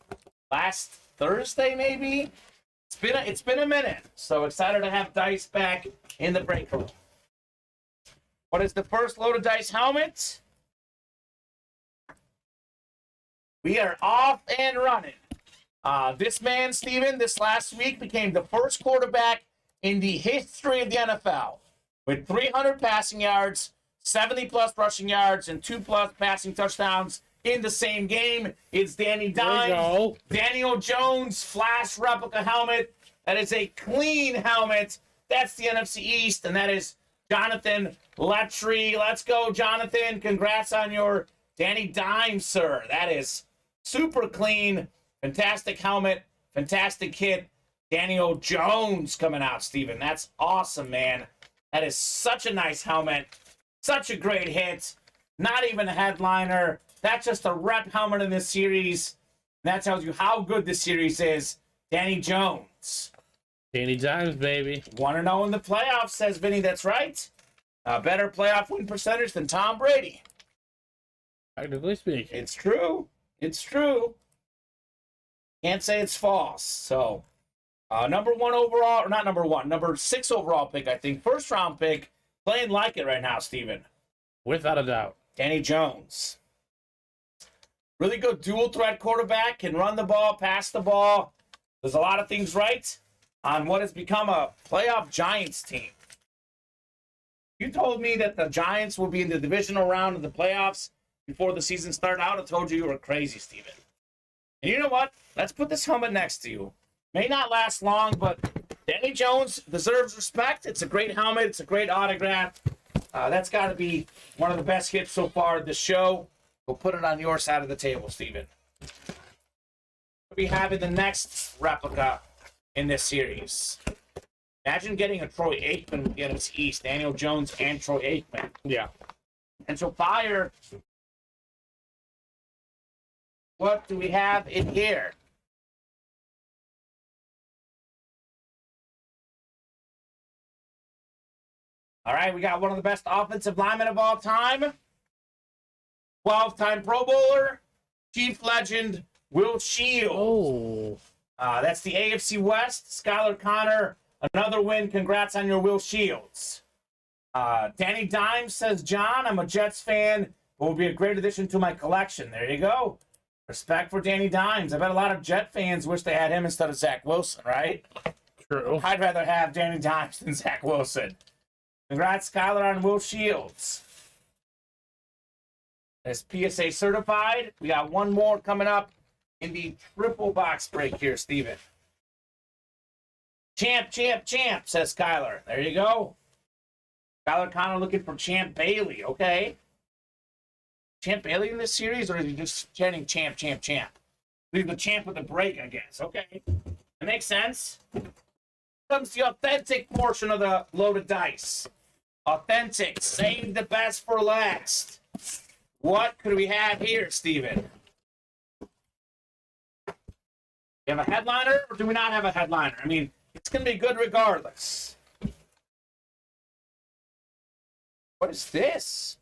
B: last Thursday, maybe. It's been a minute. So excited to have dice back in the break room. What is the first Loaded Dice helmet? We are off and running. This man, Steven, this last week became the first quarterback in the history of the NFL with 300 passing yards, 70-plus rushing yards, and 2+ passing touchdowns in the same game. It's Danny Dimes. Daniel Jones Flash replica helmet. That is a clean helmet. That's the NFC East, and that is Jonathan Letry. Let's go, Jonathan. Congrats on your Danny Dimes, sir. That is super clean. Fantastic helmet, fantastic kit. Daniel Jones coming out, Steven. That's awesome, man. That is such a nice helmet. Such a great hit. Not even a headliner. That's just a rep helmet in this series. That tells you how good this series is. Danny Jones.
C: Danny Dimes, baby.
B: 1-0 in the playoffs, says Vinny. That's right. A better playoff win percentage than Tom Brady.
C: Technically speaking.
B: It's true. It's true. Can't say it's false. So Number 1 overall, or not number 1, number 6 overall pick, I think. First round pick, playing like it right now, Steven.
C: Without a doubt.
B: Danny Jones. Really good dual threat quarterback, can run the ball, pass the ball. There's a lot of things right on what has become a playoff Giants team. You told me that the Giants will be in the divisional round of the playoffs before the season started out. I told you were crazy, Steven. And you know what? Let's put this helmet next to you. May not last long, but Danny Jones deserves respect. It's a great helmet. It's a great autograph. That's got to be one of the best hits so far of the show. We'll put it on your side of the table, Steven. We have in the next replica in this series. Imagine getting a Troy Aikman with the NFC East. Daniel Jones and Troy Aikman.
C: Yeah.
B: And so fire. What do we have in here? All right, we got one of the best offensive linemen of all time. 12-time Pro Bowler, Chief legend, Will Shields.
C: Oh.
B: That's the AFC West. Skylar Connor, another win. Congrats on your Will Shields. Danny Dimes says, John, I'm a Jets fan, but will be a great addition to my collection. There you go. Respect for Danny Dimes. I bet a lot of Jet fans wish they had him instead of Zach Wilson, right?
C: True.
B: I'd rather have Danny Dimes than Zach Wilson. Congrats, Skylar, on Will Shields. It's PSA certified. We got one more coming up in the triple box break here, Steven. Champ, champ, champ, says Skylar. There you go. Skylar Connor looking for Champ Bailey. Okay. Champ Bailey in this series, or is he just chanting champ, champ, champ? Leave the champ with a break, I guess. Okay. That makes sense. Comes the authentic portion of the loaded dice. Authentic. Save the best for last. What could we have here, Steven? You have a headliner, or do we not have a headliner? I mean, it's going to be good regardless. What is this?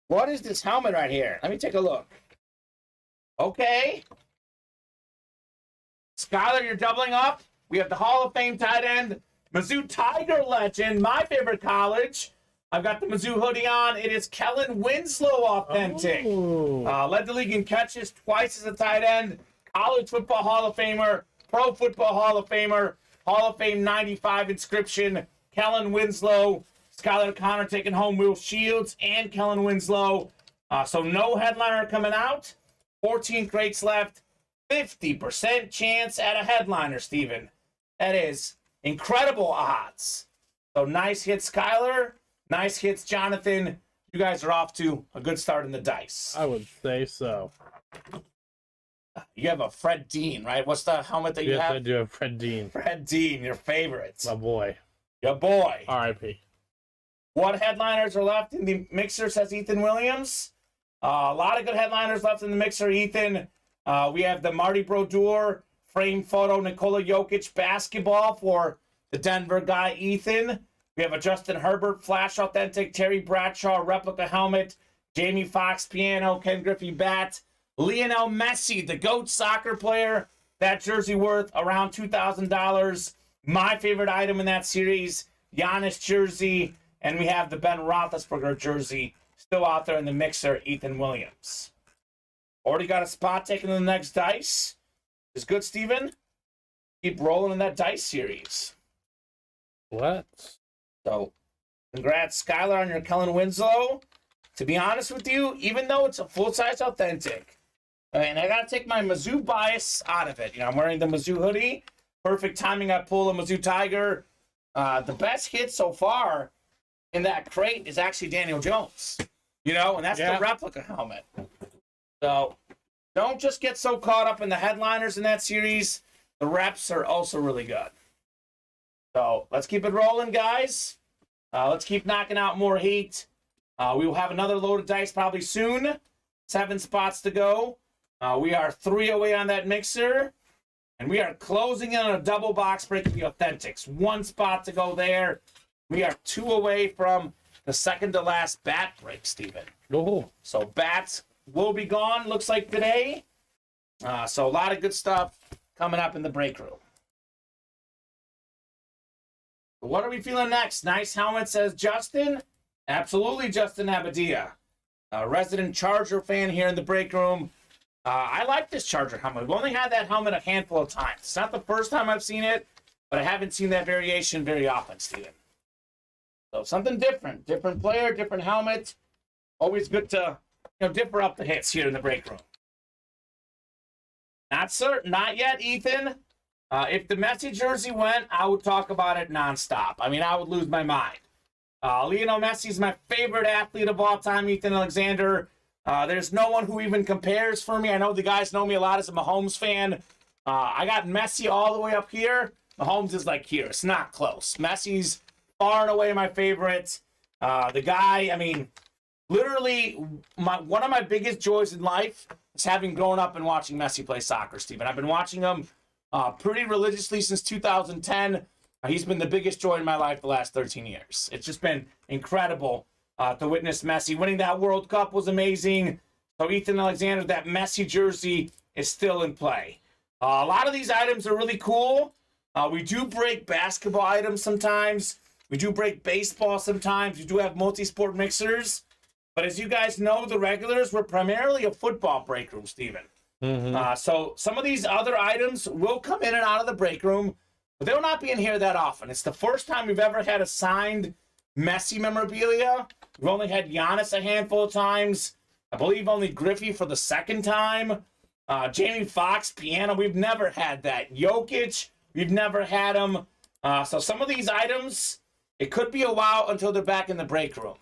B: What is this helmet right here? Let me take a look. Okay. Skylar, you're doubling up. We have the Hall of Fame tight end, Mizzou Tiger legend, my favorite college. I've got the Mizzou hoodie on. It is Kellen Winslow authentic.
C: Oh.
B: Led the league in catches twice as a tight end. College Football Hall of Famer, Pro Football Hall of Famer, Hall of Fame 95 inscription, Kellen Winslow. Skylar Connor taking home Will Shields and Kellen Winslow. So no headliner coming out. 14 crates left. 50% chance at a headliner, Steven. That is incredible odds. So nice hits, Skylar. Nice hits, Jonathan. You guys are off to a good start in the dice.
C: I would say so.
B: You have a Fred Dean, right? What's the helmet that you
C: Yes,
B: have?
C: I do have Fred Dean.
B: Fred Dean, your favorite.
C: My boy.
B: Your boy.
C: R.I.P.
B: What headliners are left in the mixer, says Ethan Williams. A lot of good headliners left in the mixer, Ethan. We have the Marty Brodeur frame photo, Nikola Jokic basketball for the Denver guy, Ethan. We have a Justin Herbert Flash Authentic, Terry Bradshaw replica helmet, Jamie Foxx piano, Ken Griffey bat, Lionel Messi, the GOAT soccer player. That jersey worth around $2,000. My favorite item in that series, Giannis jersey. And we have the Ben Roethlisberger jersey still out there in the mixer, Ethan Williams. Already got a spot taken in the next dice. Is good, Steven? Keep rolling in that dice series.
C: What?
B: So, congrats, Skylar, on your Kellen Winslow. To be honest with you, even though it's a full-size authentic, and I got to take my Mizzou bias out of it. You know, I'm wearing the Mizzou hoodie. Perfect timing. I pull a Mizzou Tiger. The best hit so far in that crate is actually Daniel Jones. You know, and that's the replica helmet. So, don't just get so caught up in the headliners in that series. The reps are also really good. So, let's keep it rolling, guys. Let's keep knocking out more heat. We will have another load of dice probably soon. 7 spots to go. We are 3 away on that mixer. And we are closing in on a double box break of the Authentics. 1 spot to go there. We are 2 away from the second to last bat break, Steven.
C: Oh.
B: So bats will be gone, looks like today. So a lot of good stuff coming up in the break room. What are we feeling next? Nice helmet, says Justin. Absolutely, Justin Abadia. A resident Charger fan here in the break room. I like this Charger helmet. We've only had that helmet a handful of times. It's not the first time I've seen it, but I haven't seen that variation very often, Steven. So something different. Different player, different helmet. Always good to differ up the hits here in the break room. Not certain. Not yet, Ethan. If the Messi jersey went, I would talk about it nonstop. I mean, I would lose my mind. Lionel Messi is my favorite athlete of all time, Ethan Alexander. There's no one who even compares for me. I know the guys know me a lot as a Mahomes fan. I got Messi all the way up here. Mahomes is like here. It's not close. Messi's far and away my favorite. The guy, I mean, literally, one of my biggest joys in life is having grown up and watching Messi play soccer, Steven. I've been watching him pretty religiously since 2010. He's been the biggest joy in my life the last 13 years. It's just been incredible to witness Messi. Winning that World Cup was amazing. So Ethan Alexander, that Messi jersey is still in play. A lot of these items are really cool. We do break basketball items sometimes. We do break baseball sometimes. We do have multi-sport mixers. But as you guys know, the regulars were primarily a football break room, Steven.
C: Mm-hmm.
B: So some of these other items will come in and out of the break room, but they'll not be in here that often. It's the first time we've ever had a signed Messi memorabilia. We've only had Giannis a handful of times. I believe only Griffey for the second time. Jamie Foxx, piano, we've never had that. Jokic, we've never had him. So some of these items, it could be a while until they're back in the break room.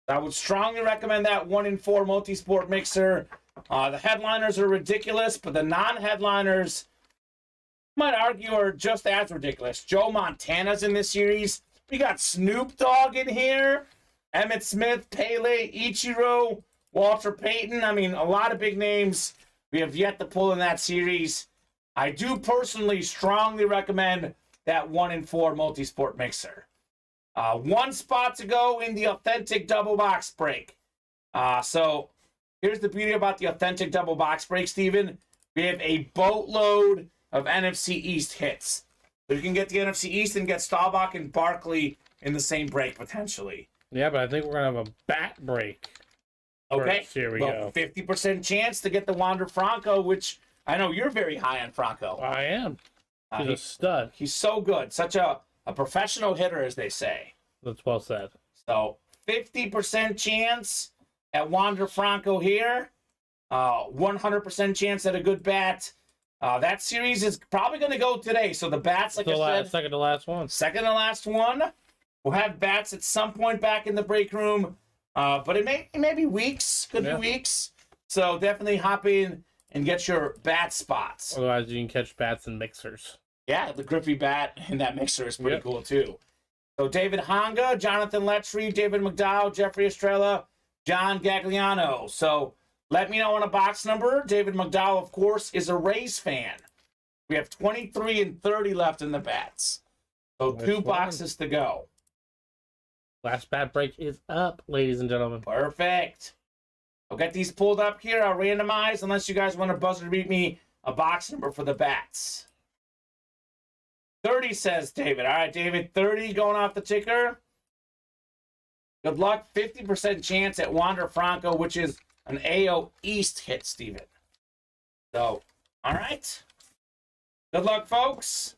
B: I would strongly recommend that 1-in-4 multi-sport mixer. The headliners are ridiculous, but the non-headliners, I might argue, are just as ridiculous. Joe Montana's in this series. We got Snoop Dogg in here. Emmitt Smith, Pele, Ichiro, Walter Payton. I mean, a lot of big names we have yet to pull in that series. I do personally strongly recommend that 1-in-4 multi-sport mixer. One spot to go in the authentic double box break. So here's the beauty about the authentic double box break, Steven. We have a boatload of NFC East hits. So you can get the NFC East and get Staubach and Barkley in the same break, potentially.
C: Yeah, but I think we're going to have a bat break.
B: Okay.
C: First. Here we go.
B: 50% chance to get the Wander Franco, which I know you're very high on Franco.
C: I am. He's a stud.
B: He's so good. Such a professional hitter, as they say.
C: That's well said.
B: So 50% chance at Wander Franco here. 100% chance at a good bat. That series is probably going to go today. So the bats, like I said,
C: second to last one.
B: Second to last one. We'll have bats at some point back in the break room. But it may be weeks. Could be weeks. So definitely hop in and get your bat spots.
C: Otherwise, you can catch bats and mixers.
B: Yeah, the Griffey bat in that mixer is pretty cool, too. So David Honga, Jonathan Letry, David McDowell, Jeffrey Estrella, John Gagliano. So let me know on a box number. David McDowell, of course, is a Rays fan. We have 23 and 30 left in the bats. So two boxes to go.
C: Last bat break is up, ladies and gentlemen.
B: Perfect. I'll get these pulled up here. I'll randomize, unless you guys want to buzzer beat me a box number for the bats. 30, says David. All right, David, 30 going off the ticker. Good luck. 50% chance at Wander Franco, which is an AO East hit, Steven. So, all right. Good luck, folks.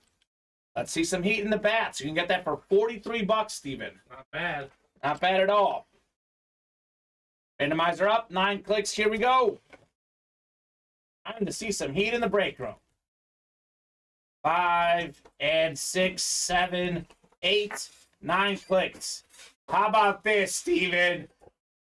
B: Let's see some heat in the bats. You can get that for $43, Steven.
C: Not bad.
B: Not bad at all. Randomizer up. 9 clicks. Here we go. Time to see some heat in the break room. 5 and 6, 7, 8, 9 clicks. How about this, Steven?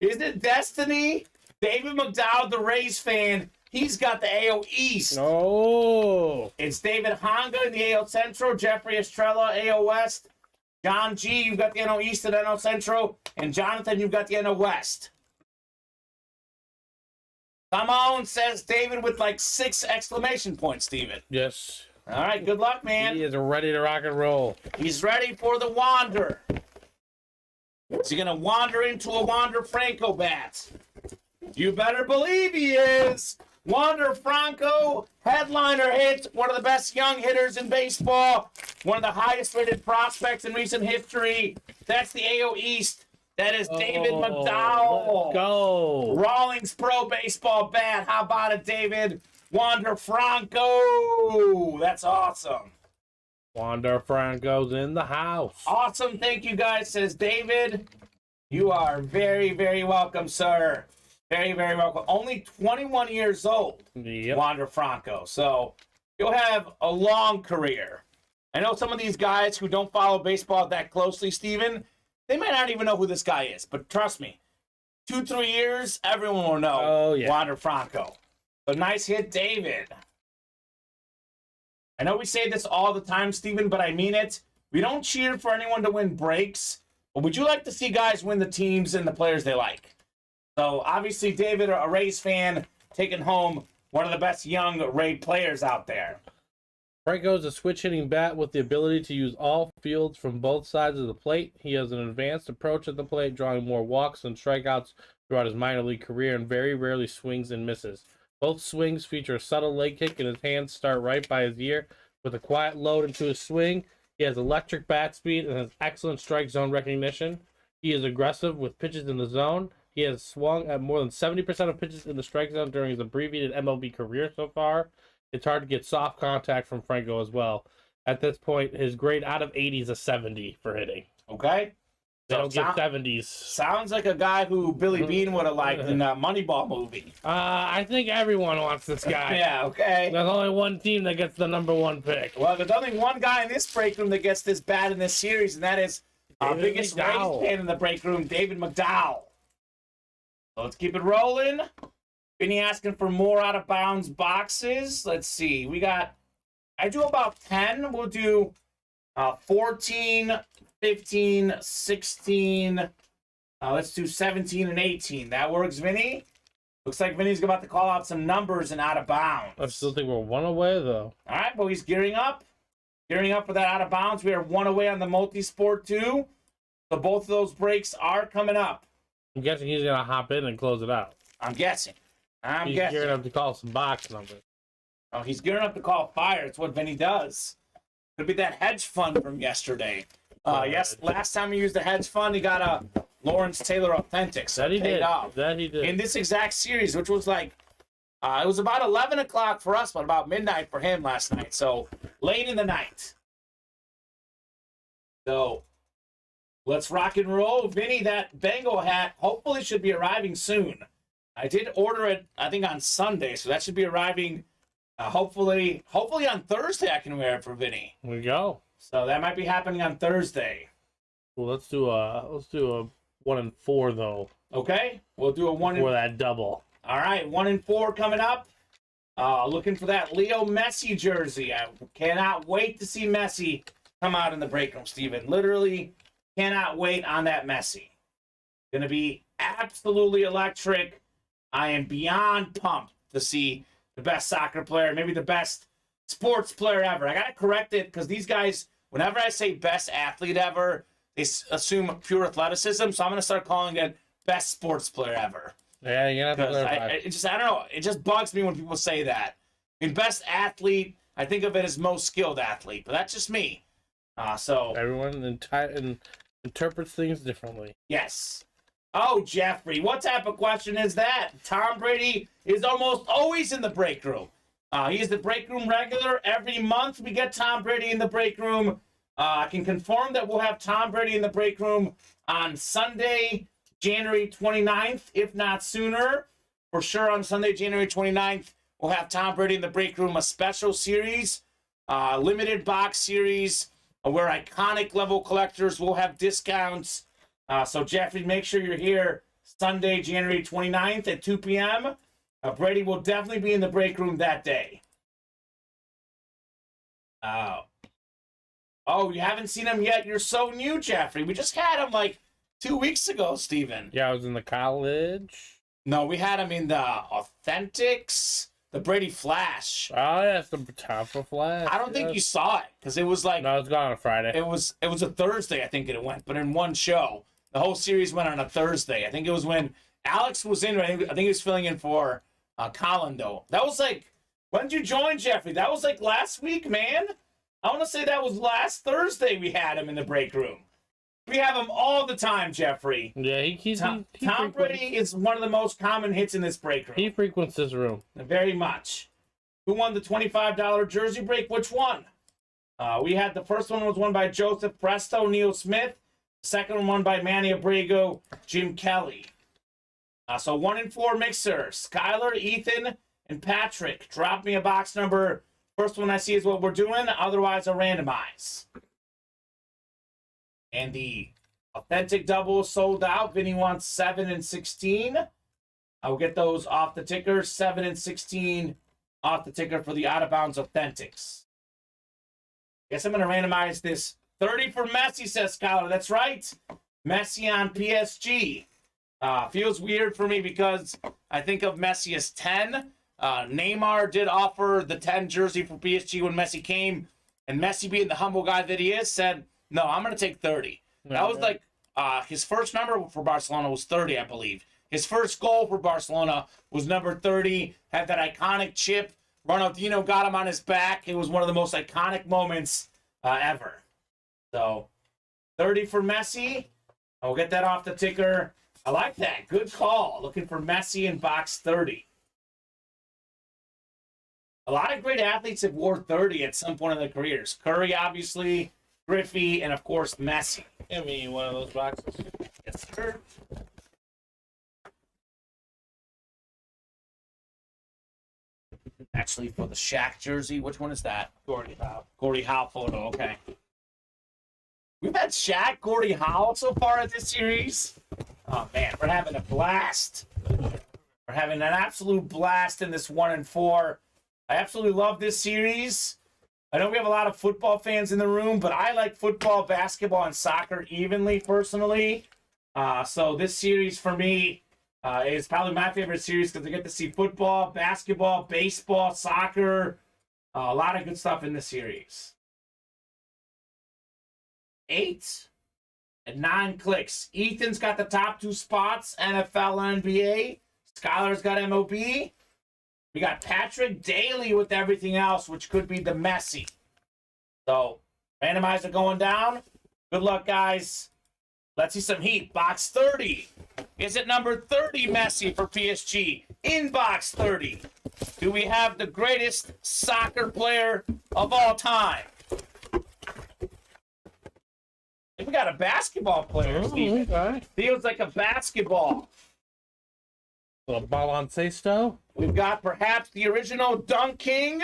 B: Isn't it destiny? David McDowell, the Rays fan, he's got the AL East.
C: Oh.
B: It's David Honga in the AL Central, Jeffrey Estrella, AL West. John G, you've got the NL East and NL Central. And Jonathan, you've got the NL West. Come on, says David with like 6 exclamation points, Steven.
C: Yes.
B: All right, good luck, man.
C: He is ready to rock and roll.
B: He's ready for the wander. Is he going to wander into a Wander Franco bat? You better believe he is. Wander Franco, headliner hit, one of the best young hitters in baseball, one of the highest rated prospects in recent history. That's the AO East. That is David McDowell.
C: Let's go.
B: Rawlings Pro Baseball bat. How about it, David? Wander Franco. That's awesome.
C: Wander Franco's in the house.
B: Awesome. Thank you, guys, says David. You are very, very welcome, sir. Very, very welcome. Only 21 years old,
C: Yep.
B: Wander Franco. So you'll have a long career. I know some of these guys who don't follow baseball that closely, Steven, they might not even know who this guy is. But trust me, 2-3 years, everyone will know Wander Franco. So nice hit, David. I know we say this all the time, Steven, but I mean it. We don't cheer for anyone to win breaks, but would you like to see guys win the teams and the players they like? So obviously, David, a Rays fan, taking home one of the best young Ray players out there.
C: Franco's a switch-hitting bat with the ability to use all fields from both sides of the plate. He has an advanced approach at the plate, drawing more walks and strikeouts throughout his minor league career, and very rarely swings and misses. Both swings feature a subtle leg kick, and his hands start right by his ear. With a quiet load into his swing, he has electric bat speed and has excellent strike zone recognition. He is aggressive with pitches in the zone. He has swung at more than 70% of pitches in the strike zone during his abbreviated MLB career so far. It's hard to get soft contact from Franco as well. At this point, his grade out of 80 is a 70 for hitting.
B: Okay?
C: They don't get 70s.
B: Sounds like a guy who Billy Beane would have liked in that Moneyball movie.
C: I think everyone wants this guy.
B: Yeah, okay.
C: There's only one team that gets the #1 pick.
B: Well, there's only one guy in this break room that gets this bat in this series, and that is our biggest Rays fan in the break room, David McDowell. So let's keep it rolling. Vinny asking for more out-of-bounds boxes. Let's see. I do about 10. We'll do 14, 15, 16. Let's do 17 and 18. That works, Vinny? Looks like Vinny's about to call out some numbers and out-of-bounds.
C: I still think we're one away, though.
B: All right, well, he's gearing up. Gearing up for that out-of-bounds. We are one away on the multi-sport, too. So both of those breaks are coming up.
C: I'm guessing he's going to hop in and close it out.
B: I'm guessing.
C: He's gearing up to call some box numbers.
B: Oh, he's gearing up to call fire. It's what Vinny does. Could be that hedge fund from yesterday. Yes, last time he used the hedge fund, he got a Lawrence Taylor Authentic. So
C: That he did.
B: Off.
C: That he did.
B: In this exact series, which was like, it was about 11 o'clock for us, but about midnight for him last night. So late in the night. So let's rock and roll. Vinny, that Bengal hat hopefully should be arriving soon. I did order it, I think, on Sunday, so that should be arriving hopefully on Thursday. I can wear it for Vinny.
C: Here we go.
B: So that might be happening on Thursday.
C: Well, let's do a 1 and 4 though.
B: Okay, we'll do a 1 and
C: for that double.
B: All right, 1 and 4 coming up. Looking for that Leo Messi jersey. I cannot wait to see Messi come out in the break room, Steven. Literally cannot wait on that Messi. Going to be absolutely electric. I am beyond pumped to see the best soccer player, maybe the best sports player ever. I got to correct it because these guys, whenever I say best athlete ever, they assume pure athleticism. So I'm going to start calling it best sports player ever.
C: Yeah, you have to clarify.
B: I don't know. It just bugs me when people say that. I mean, best athlete, I think of it as most skilled athlete, but that's just me. So
C: everyone interprets things differently.
B: Yes. Oh, Jeffrey, what type of question is that? Tom Brady is almost always in the break room. He is the break room regular. Every month we get Tom Brady in the break room. I can confirm that we'll have Tom Brady in the break room on Sunday, January 29th, if not sooner. For sure on Sunday, January 29th, we'll have Tom Brady in the break room, a special series, limited box series, where iconic level collectors will have discounts. So, Jeffrey, make sure you're here Sunday, January 29th at 2 p.m. Brady will definitely be in the break room that day. Oh, you haven't seen him yet? You're so new, Jeffrey. We just had him like 2 weeks ago, Steven.
C: Yeah, I was in the college.
B: No, we had him in the Authentics, the Brady Flash.
C: Oh, yeah, it's the Tampa Flash.
B: I don't think you saw it because it was like...
C: No, it was gone on a Friday.
B: It was a Thursday, I think it went, but in one show. The whole series went on a Thursday. I think it was when Alex was in. I think he was filling in for Colin, though. That was like, when did you join, Jeffrey? That was like last week, man. I want to say that was last Thursday we had him in the break room. We have him all the time, Jeffrey.
C: Yeah,
B: Tom Brady is one of the most common hits in this break room.
C: He frequents this room.
B: Very much. Who won the $25 jersey break? Which one? We had the first one was won by Joseph Presto, Neil Smith. The second one won by Manny Abrego, Jim Kelly. So 1 and 4 mixer. Skylar, Ethan, and Patrick. Drop me a box number. First one I see is what we're doing. Otherwise, I'll randomize. And the authentic double sold out. Vinny wants 7 and 16. I'll get those off the ticker. 7 and 16 off the ticker for the out of bounds authentics. Guess I'm going to randomize this. 30 for Messi, says Skylar. That's right. Messi on PSG. Feels weird for me because I think of Messi as 10. Neymar did offer the 10 jersey for PSG when Messi came. And Messi, being the humble guy that he is, said, no, I'm going to take 30. That was like his first number for Barcelona was 30, I believe. His first goal for Barcelona was number 30. Had that iconic chip. Ronaldinho got him on his back. It was one of the most iconic moments ever. So, 30 for Messi. I'll get that off the ticker. I like that. Good call. Looking for Messi in box 30. A lot of great athletes have wore 30 at some point in their careers. Curry, obviously. Griffey, and of course, Messi.
C: Give me one of those boxes.
B: Yes, sir. Actually, for the Shaq jersey, which one is that?
C: Gordie Howe.
B: Gordie Howe photo, okay. We've had Shaq, Gordie Howe so far in this series. Oh, man, we're having a blast. We're having an absolute blast in this 1 and 4. I absolutely love this series. I know we have a lot of football fans in the room, but I like football, basketball, and soccer evenly, personally. So this series, for me, is probably my favorite series because I get to see football, basketball, baseball, soccer. A lot of good stuff in this series. 8 and 9 clicks. Ethan's got the top 2 spots, NFL and NBA. Skylar's got MLB. We got Patrick Daly with everything else, which could be the Messi. So, randomizer going down. Good luck, guys. Let's see some heat. Box 30. Is it number 30 Messi for PSG? In box 30. Do we have the greatest soccer player of all time? We got a basketball player, Steven.
C: Okay.
B: Feels like a basketball.
C: A baloncesto.
B: We've got perhaps the original Dunk King.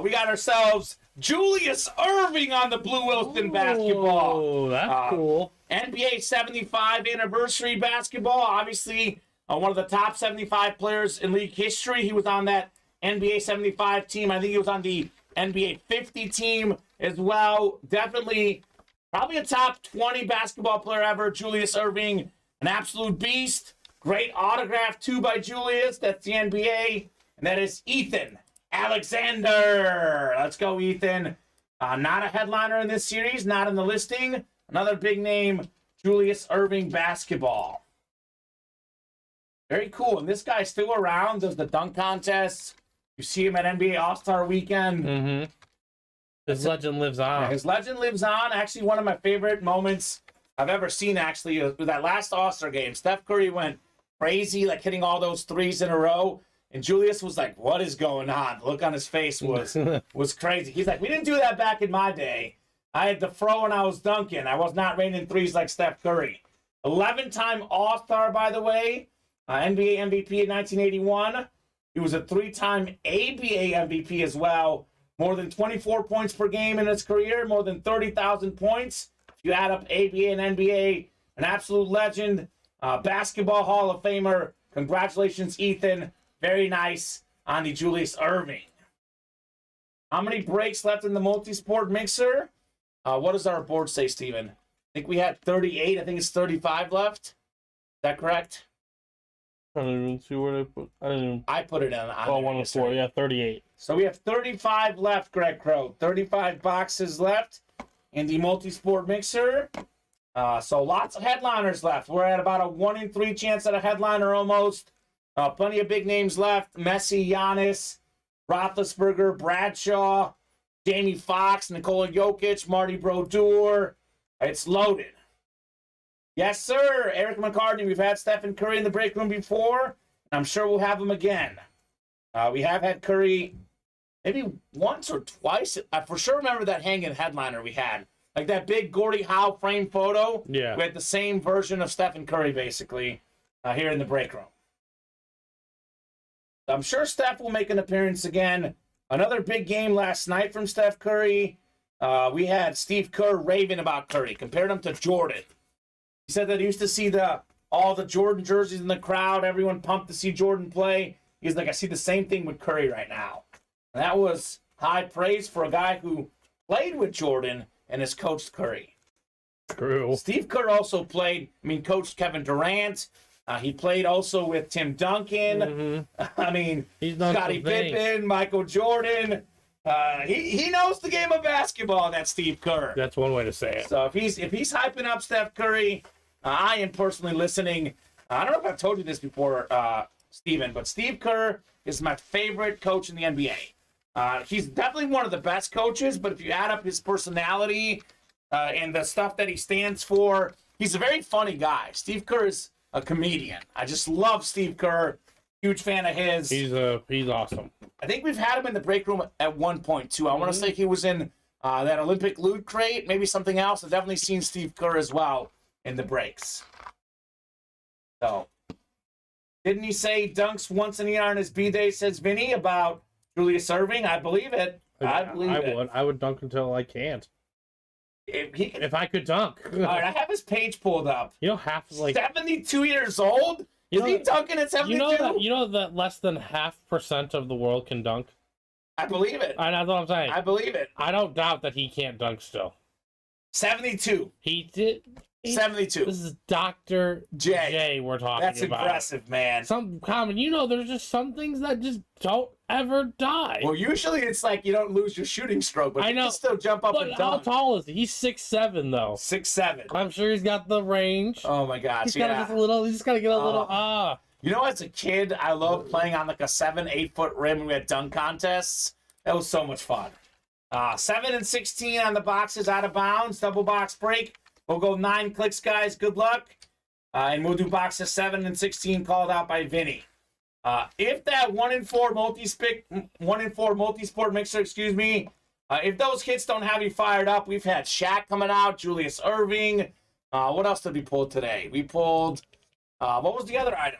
B: We got ourselves Julius Erving on the Blue Wilson basketball.
C: Oh, that's cool.
B: NBA 75 anniversary basketball. Obviously, one of the top 75 players in league history. He was on that NBA 75 team. I think he was on the NBA 50 team as well. Definitely, probably a top 20 basketball player ever. Julius Erving, an absolute beast. Great autograph, too, by Julius. That's the NBA. And that is Ethan Alexander. Let's go, Ethan. Not a headliner in this series, not in the listing. Another big name, Julius Erving basketball. Very cool. And this guy's still around, does the dunk contests. You see him at NBA All-Star Weekend.
C: Mm-hmm. His legend lives on.
B: Yeah, his legend lives on. Actually, one of my favorite moments I've ever seen, actually, was that last All-Star game. Steph Curry went crazy, like hitting all those threes in a row. And Julius was like, what is going on? The look on his face was crazy. He's like, we didn't do that back in my day. I had the throw and I was dunking. I was not raining threes like Steph Curry. 11-time All-Star, by the way. NBA MVP in 1981. He was a 3-time ABA MVP as well. More than 24 points per game in his career. More than 30,000 points. If you add up ABA and NBA, an absolute legend. Basketball Hall of Famer. Congratulations, Ethan. Very nice on the Julius Erving. How many breaks left in the multi-sport mixer? What does our board say, Steven? I think we had 38. I think it's 35 left. Is that correct?
C: I don't even see where they put.
B: I put it on.
C: Oh, 1 and 4. Yeah, 38.
B: So we have 35 left, Greg Crow. 35 boxes left in the multi-sport mixer. So lots of headliners left. We're at about a 1 in 3 chance at a headliner almost. Plenty of big names left. Messi, Giannis, Roethlisberger, Bradshaw, Jamie Foxx, Nikola Jokic, Marty Brodeur. It's loaded. Yes, sir. Eric McCartney. We've had Stephen Curry in the break room before. I'm sure we'll have him again. We have had Curry maybe once or twice. I for sure remember that hanging headliner we had. Like that big Gordie Howe frame photo.
C: Yeah.
B: We had the same version of Stephen Curry, basically, here in the break room. I'm sure Steph will make an appearance again. Another big game last night from Steph Curry. We had Steve Kerr raving about Curry, compared him to Jordan. He said that he used to see all the Jordan jerseys in the crowd, everyone pumped to see Jordan play. He's like, I see the same thing with Curry right now. And that was high praise for a guy who played with Jordan and has coached Curry.
C: True.
B: Steve Kerr also coached Kevin Durant. He played also with Tim Duncan.
C: Mm-hmm.
B: He's Scottie Pippen, Michael Jordan. He knows the game of basketball, that Steve Kerr.
C: That's one way to say it.
B: So if he's hyping up Steph Curry, I am personally listening. I don't know if I've told you this before, Steven, but Steve Kerr is my favorite coach in the NBA. He's definitely one of the best coaches, but if you add up his personality and the stuff that he stands for, he's a very funny guy. Steve Kerr is a comedian. I just love Steve Kerr. Huge fan of his.
C: He's awesome.
B: I think we've had him in the break room at one point, too. I want to say he was in that Olympic loot crate, maybe something else. I've definitely seen Steve Kerr as well in the breaks. So, didn't he say dunks once in a year on his B-Day, says Vinny, about Julius Erving? I believe it.
C: I would dunk until I can't. If I could dunk.
B: All right, I have his page pulled up. 72 years old? Is he dunking at 72?
C: You know that less than 0.5% of the world can dunk?
B: I believe it.
C: That's what I'm saying.
B: I believe it.
C: I don't doubt that he can't dunk still.
B: 72.
C: He did.
B: 72.
C: This is Dr. J we're talking about.
B: That's impressive, man.
C: There's just some things that just don't ever die.
B: Well, usually it's like you don't lose your shooting stroke, but you can still jump up and dunk.
C: How tall is he? He's 6'7", though.
B: 6'7".
C: I'm sure he's got the range.
B: Oh my gosh,
C: he's just gotta get a little
B: You know, as a kid, I loved playing on like a 7-8 foot rim when we had dunk contests. That was so much fun. 7 and 16 on the boxes, out of bounds, double box break. We'll go 9 clicks, guys. Good luck. And we'll do boxes 7 and 16 called out by Vinny. If that 1-in-4 multi-sport mixer, if those hits don't have you fired up, we've had Shaq coming out, Julius Erving. What else did we pull today? We pulled, what was the other item?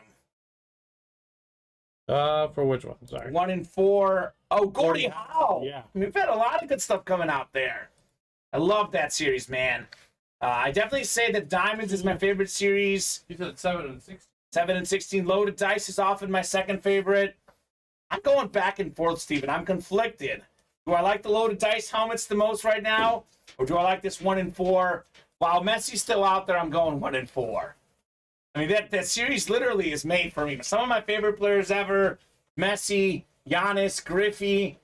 C: For which one? Sorry.
B: 1-in-4. Oh, Gordie Howe.
C: Yeah.
B: We've had a lot of good stuff coming out there. I love that series, man. I definitely say that Diamonds is my favorite series.
C: You said 7 and 16.
B: 7 and 16. Loaded Dice is often my second favorite. I'm going back and forth, Steven. I'm conflicted. Do I like the Loaded Dice helmets the most right now? Or do I like this 1-in-4? While Messi's still out there, I'm going 1-in-4. I mean, that series literally is made for me. Some of my favorite players ever, Messi, Giannis, Griffey.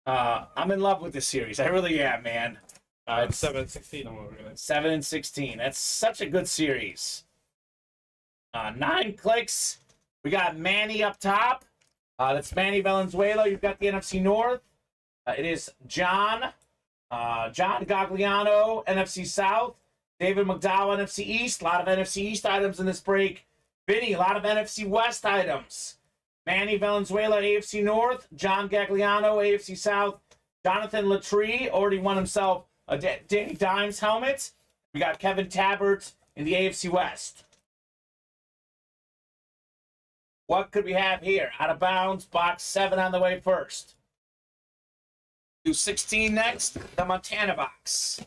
B: I'm in love with this series. I really am, man.
C: It's 7 and 16.
B: 7 and 16. That's such a good series. 9 clicks. We got Manny up top. That's Manny Valenzuela. You've got the NFC North. It is John Gagliano, NFC South. David McDowell, NFC East. A lot of NFC East items in this break. Vinny, a lot of NFC West items. Manny Valenzuela, AFC North. John Gagliano, AFC South. Jonathan Latree already won himself a Danny Dimes helmet. We got Kevin Tabbert in the AFC West. What could we have here? Out of bounds, box 7 on the way first. Do 16 next, the Montana box.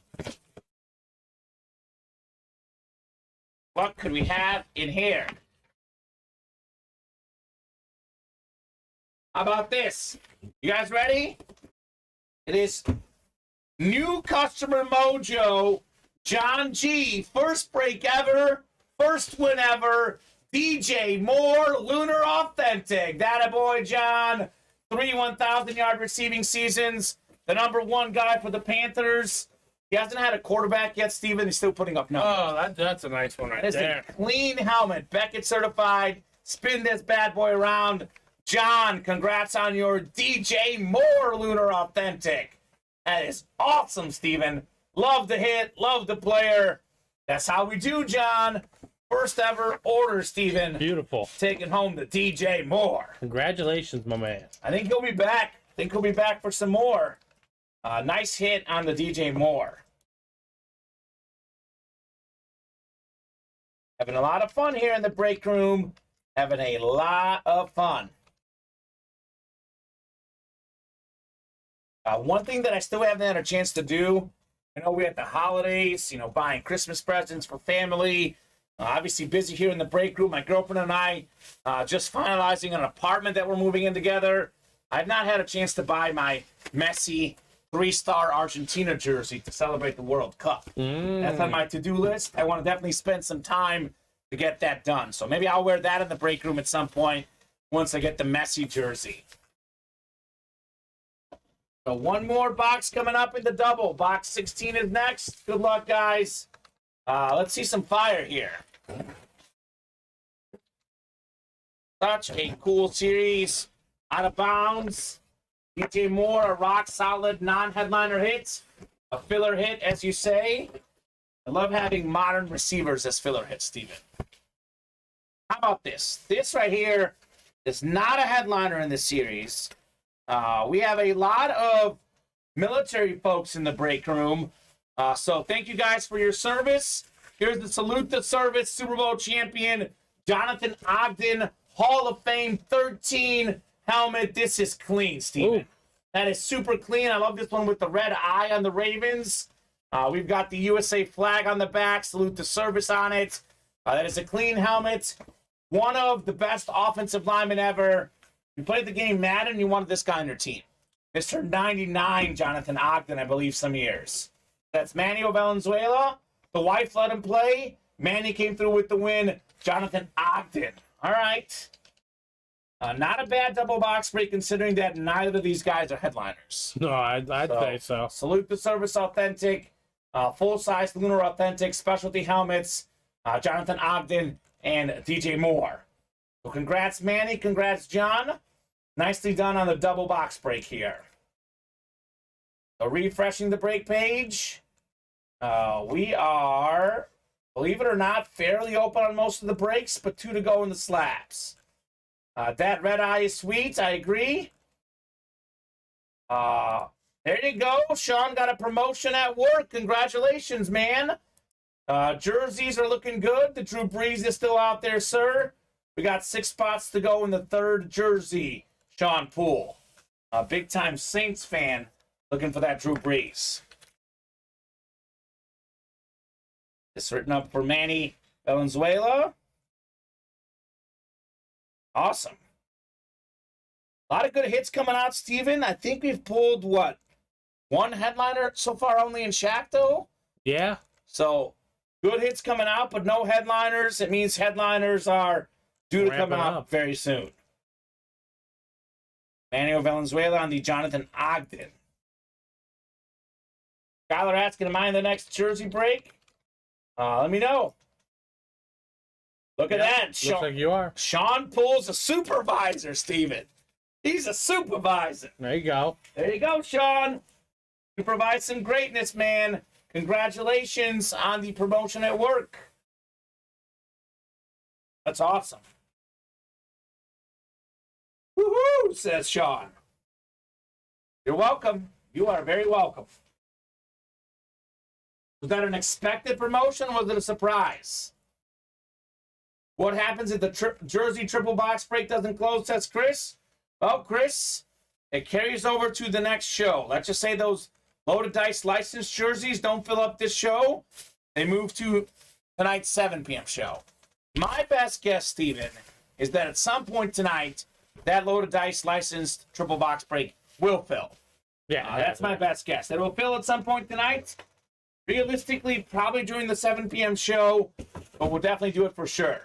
B: What could we have in here? How about this? You guys ready? It is new customer mojo, John G. First break ever, first win ever. DJ Moore, Lunar Authentic. That boy, John. 3 1,000-yard receiving seasons. The #1 guy for the Panthers. He hasn't had a quarterback yet, Steven. He's still putting up numbers.
C: Oh, that's a nice one right there.
B: That is a clean helmet. Beckett certified. spin this bad boy around. John, congrats on your DJ Moore Lunar Authentic. That is awesome, Steven. Love the hit, love the player. That's how we do, John. First ever order, Steven.
C: Beautiful.
B: Taking home the DJ Moore.
C: Congratulations, my man.
B: I think he'll be back. I think he'll be back for some more. Nice hit on the DJ Moore. Having a lot of fun here in the break room. Having a lot of fun. One thing that I still haven't had a chance to do, I know we had the holidays, buying Christmas presents for family. Obviously busy here in the break room. My girlfriend and I just finalizing an apartment that we're moving in together. I've not had a chance to buy my Messi 3-star Argentina jersey to celebrate the World Cup. That's on my to-do list. I want to definitely spend some time to get that done. So maybe I'll wear that in the break room at some point once I get the Messi jersey. So one more box coming up in the double. Box 16 is next. Good luck, guys. Let's see some fire here. Such a cool series. Out of bounds. DJ Moore, a rock solid non-headliner hit. A filler hit, as you say. I love having modern receivers as filler hits, Steven. How about this? This right here is not a headliner in this series. We have a lot of military folks in the break room. So thank you guys for your service. Here's the Salute the Service Super Bowl champion, Jonathan Ogden, Hall of Fame 13 helmet. This is clean, Steven. Ooh. That is super clean. I love this one with the red eye on the Ravens. We've got the USA flag on the back. Salute the Service on it. That is a clean helmet. One of the best offensive linemen ever. You played the game Madden, you wanted this guy on your team. Mr. 99, Jonathan Ogden, I believe, some years. That's Manny Valenzuela. The wife let him play. Manny came through with the win. Jonathan Ogden. All right. Not a bad double box break considering that neither of these guys are headliners.
C: No, I'd say so.
B: Salute the Service Authentic. Full-size Lunar Authentic. Specialty helmets. Jonathan Ogden and DJ Moore. So congrats, Manny. Congrats, John. Nicely done on the double box break here. So refreshing the break page. We are, believe it or not, fairly open on most of the breaks, but 2 to go in the slabs. That red eye is sweet. I agree. There you go. Sean got a promotion at work. Congratulations, man. Jerseys are looking good. The Drew Brees is still out there, sir. We got 6 spots to go in the 3rd jersey. Sean Poole, a big-time Saints fan, looking for that Drew Brees. This written up for Manny Valenzuela. Awesome. A lot of good hits coming out, Steven. I think we've pulled, what, 1 headliner so far only in Shaq, though?
C: Yeah.
B: So, good hits coming out, but no headliners. It means headliners are due to come out very soon. Manny Valenzuela on the Jonathan Ogden. Skylar asking, am I in the next jersey break? Let me know. Look at that.
C: Looks like you are.
B: Sean Poole's a supervisor, Steven. He's a supervisor.
C: There you go.
B: There you go, Sean. You provide some greatness, man. Congratulations on the promotion at work. That's awesome. Woohoo, says Sean. You're welcome. You are very welcome. Was that an expected promotion or was it a surprise? What happens if the jersey triple box break doesn't close, says Chris? Well, Chris, it carries over to the next show. Let's just say those Loaded Dice licensed jerseys don't fill up this show. They move to tonight's 7 p.m. show. My best guess, Steven, is that at some point tonight, that Loaded Dice licensed triple box break will fill.
C: Yeah,
B: that's my best guess. It will fill at some point tonight. Realistically, probably during the 7 p.m. show, but we'll definitely do it for sure.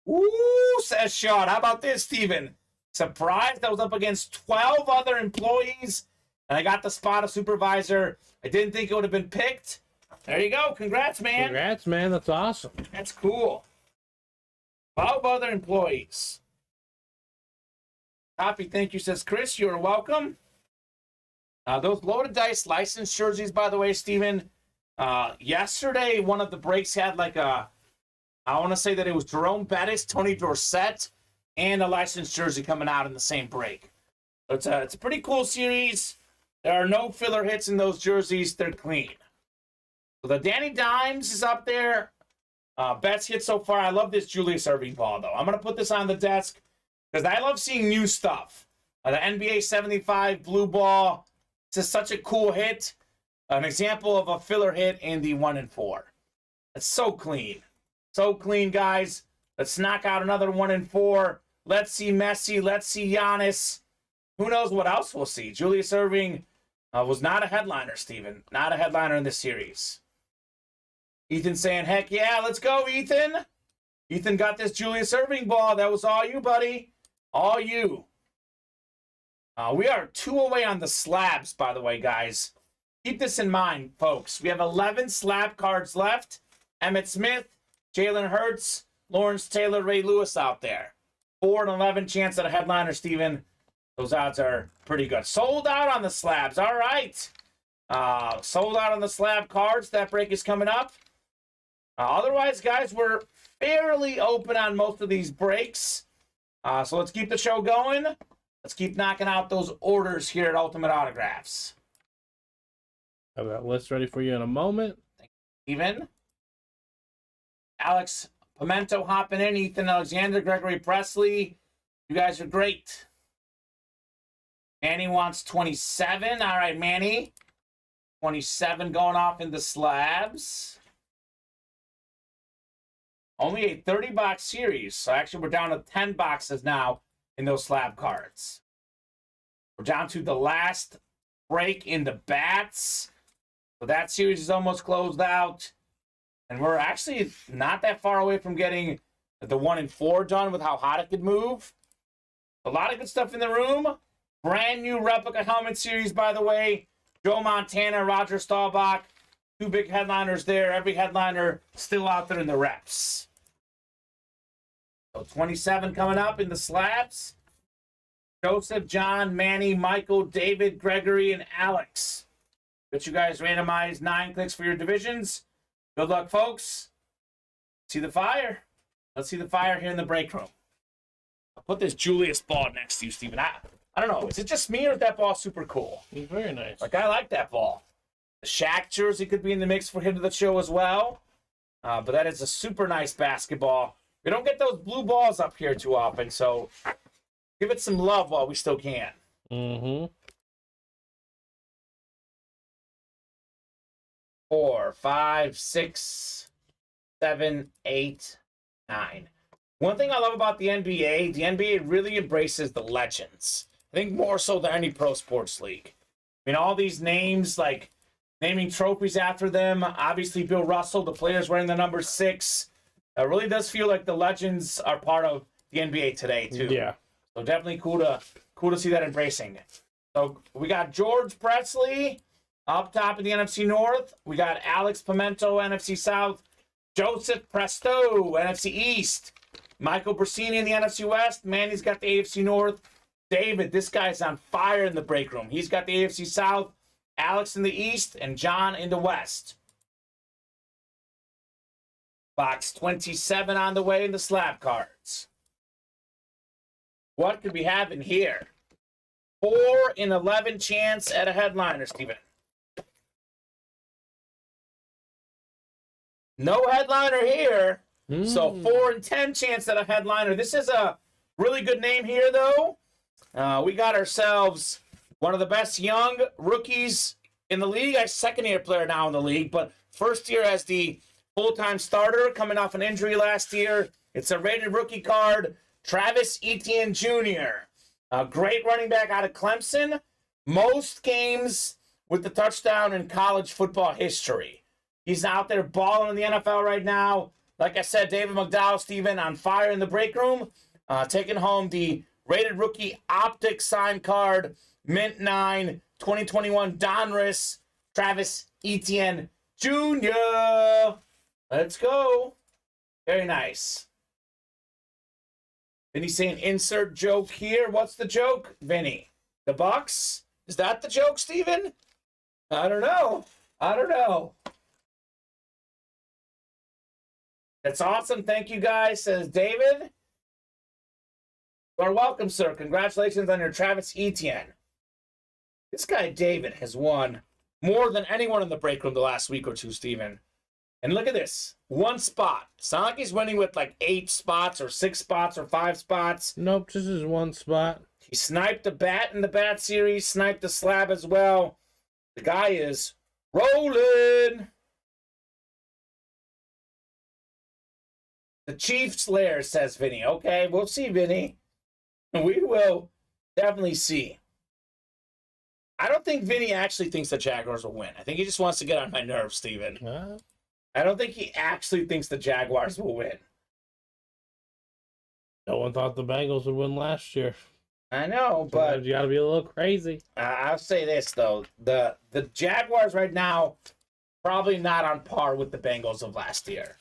B: Ooh, says Sean. How about this, Steven? Surprised I was up against 12 other employees, and I got the spot of supervisor. I didn't think it would have been picked. There you go. Congrats, man.
C: Congrats, man. That's awesome.
B: That's cool. 12 other employees. Copy, thank you, says Chris. You're welcome. Those loaded dice licensed jerseys, by the way, Steven. Yesterday, one of the breaks had like I want to say that it was Jerome Bettis, Tony Dorsett, and a licensed jersey coming out in the same break. So it's a pretty cool series. There are no filler hits in those jerseys. They're clean. So the Danny Dimes is up there. Best hit so far. I love this Julius Erving ball, though. I'm going to put this on the desk because I love seeing new stuff. The NBA 75 blue ball. It's just such a cool hit. An example of a filler hit in the 1 and 4. It's so clean. So clean, guys. Let's knock out another 1 and 4. Let's see Messi. Let's see Giannis. Who knows what else we'll see? Julius Erving was not a headliner, Steven. Not a headliner in this series. Ethan saying, heck yeah, let's go, Ethan. Ethan got this Julius Erving ball. That was all you, buddy. All you. We are 2 away on the slabs, by the way, guys. Keep this in mind, folks. We have 11 slab cards left. Emmitt Smith, Jalen Hurts, Lawrence Taylor, Ray Lewis out there. 4 and 11 chance at a headliner, Steven. Those odds are pretty good. Sold out on the slabs. All right. Sold out on the slab cards. That break is coming up. Otherwise, guys, we're fairly open on most of these breaks. So let's keep the show going. Let's keep knocking out those orders here at Ultimate Autographs.
C: Have that list ready for you in a moment.
B: Even Alex Pimento hopping in. Ethan Alexander, Gregory Presley. You guys are great. Manny wants 27. All right, Manny. 27 going off in the slabs. Only a 30-box series. So actually, we're down to 10 boxes now in those slab cards. We're down to the last break in the bats. So that series is almost closed out. And we're actually not that far away from getting the 1 and 4 done with how hot it could move. A lot of good stuff in the room. Brand new replica helmet series, by the way. Joe Montana, Roger Staubach. 2 big headliners there. Every headliner still out there in the reps. So 27 coming up in the slabs. Joseph, John, Manny, Michael, David, Gregory, and Alex. Got you guys randomized 9 clicks for your divisions. Good luck, folks. See the fire. Let's see the fire here in the break room. I'll put this Julius ball next to you, Steven. I don't know. Is it just me or is that ball super cool?
C: It's very nice.
B: Like, I like that ball. The Shaq jersey could be in the mix for hit of the show as well. But that is a super nice basketball. We don't get those blue balls up here too often, so give it some love while we still can.
C: Mm-hmm.
B: 4, 5, 6, 7, 8, 9. One thing I love about the NBA really embraces the legends. I think more so than any pro sports league. I mean, all these names, like naming trophies after them. Obviously, Bill Russell, the players wearing the number 6. It really does feel like the legends are part of the NBA today, too.
C: Yeah.
B: So definitely cool to see that embracing. So we got George Presley up top in the NFC North. We got Alex Pimento, NFC South. Joseph Presto, NFC East. Michael Brasini in the NFC West. Manny's got the AFC North. David, this guy's on fire in the break room. He's got the AFC South. Alex in the East, and John in the West. Box 27 on the way in the slab cards. What could we have in here? 4 in 11 chance at a headliner, Steven. No headliner here. So 4 in 10 chance at a headliner. This is a really good name here, though. We got ourselves one of the best young rookies in the league. A second-year player now in the league, but first year as the full-time starter, coming off an injury last year. It's a rated rookie card. Travis Etienne Jr., a great running back out of Clemson. Most games with the touchdown in college football history. He's out there balling in the NFL right now. Like I said, David McDowell, Steven, on fire in the break room. Taking home the rated rookie optic sign card, Mint 9, 2021 Donruss, Travis Etienne Jr. Let's go. Very nice. Vinny's saying insert joke here. What's the joke, Vinny? The Bucks? Is that the joke, Steven? I don't know. That's awesome. Thank you, guys, says David. You are welcome, sir. Congratulations on your Travis Etienne. This guy, David, has won more than anyone in the break room the last week or two, Steven. And look at this. 1 spot. It's not like he's winning with like 8 spots or 6 spots or 5 spots.
C: Nope, this is 1 spot.
B: He sniped the bat in the bat series, sniped the slab as well. The guy is rolling. The Chiefs lair, says Vinny. Okay, we'll see, Vinny. We will definitely see. I don't think Vinny actually thinks the Jaguars will win. I think he just wants to get on my nerves, Steven. I don't think he actually thinks the Jaguars will win.
C: No one thought the Bengals would win last year.
B: I know, but
C: sometimes you got to be a little crazy.
B: I'll say this, though. The Jaguars right now, probably not on par with the Bengals of last year.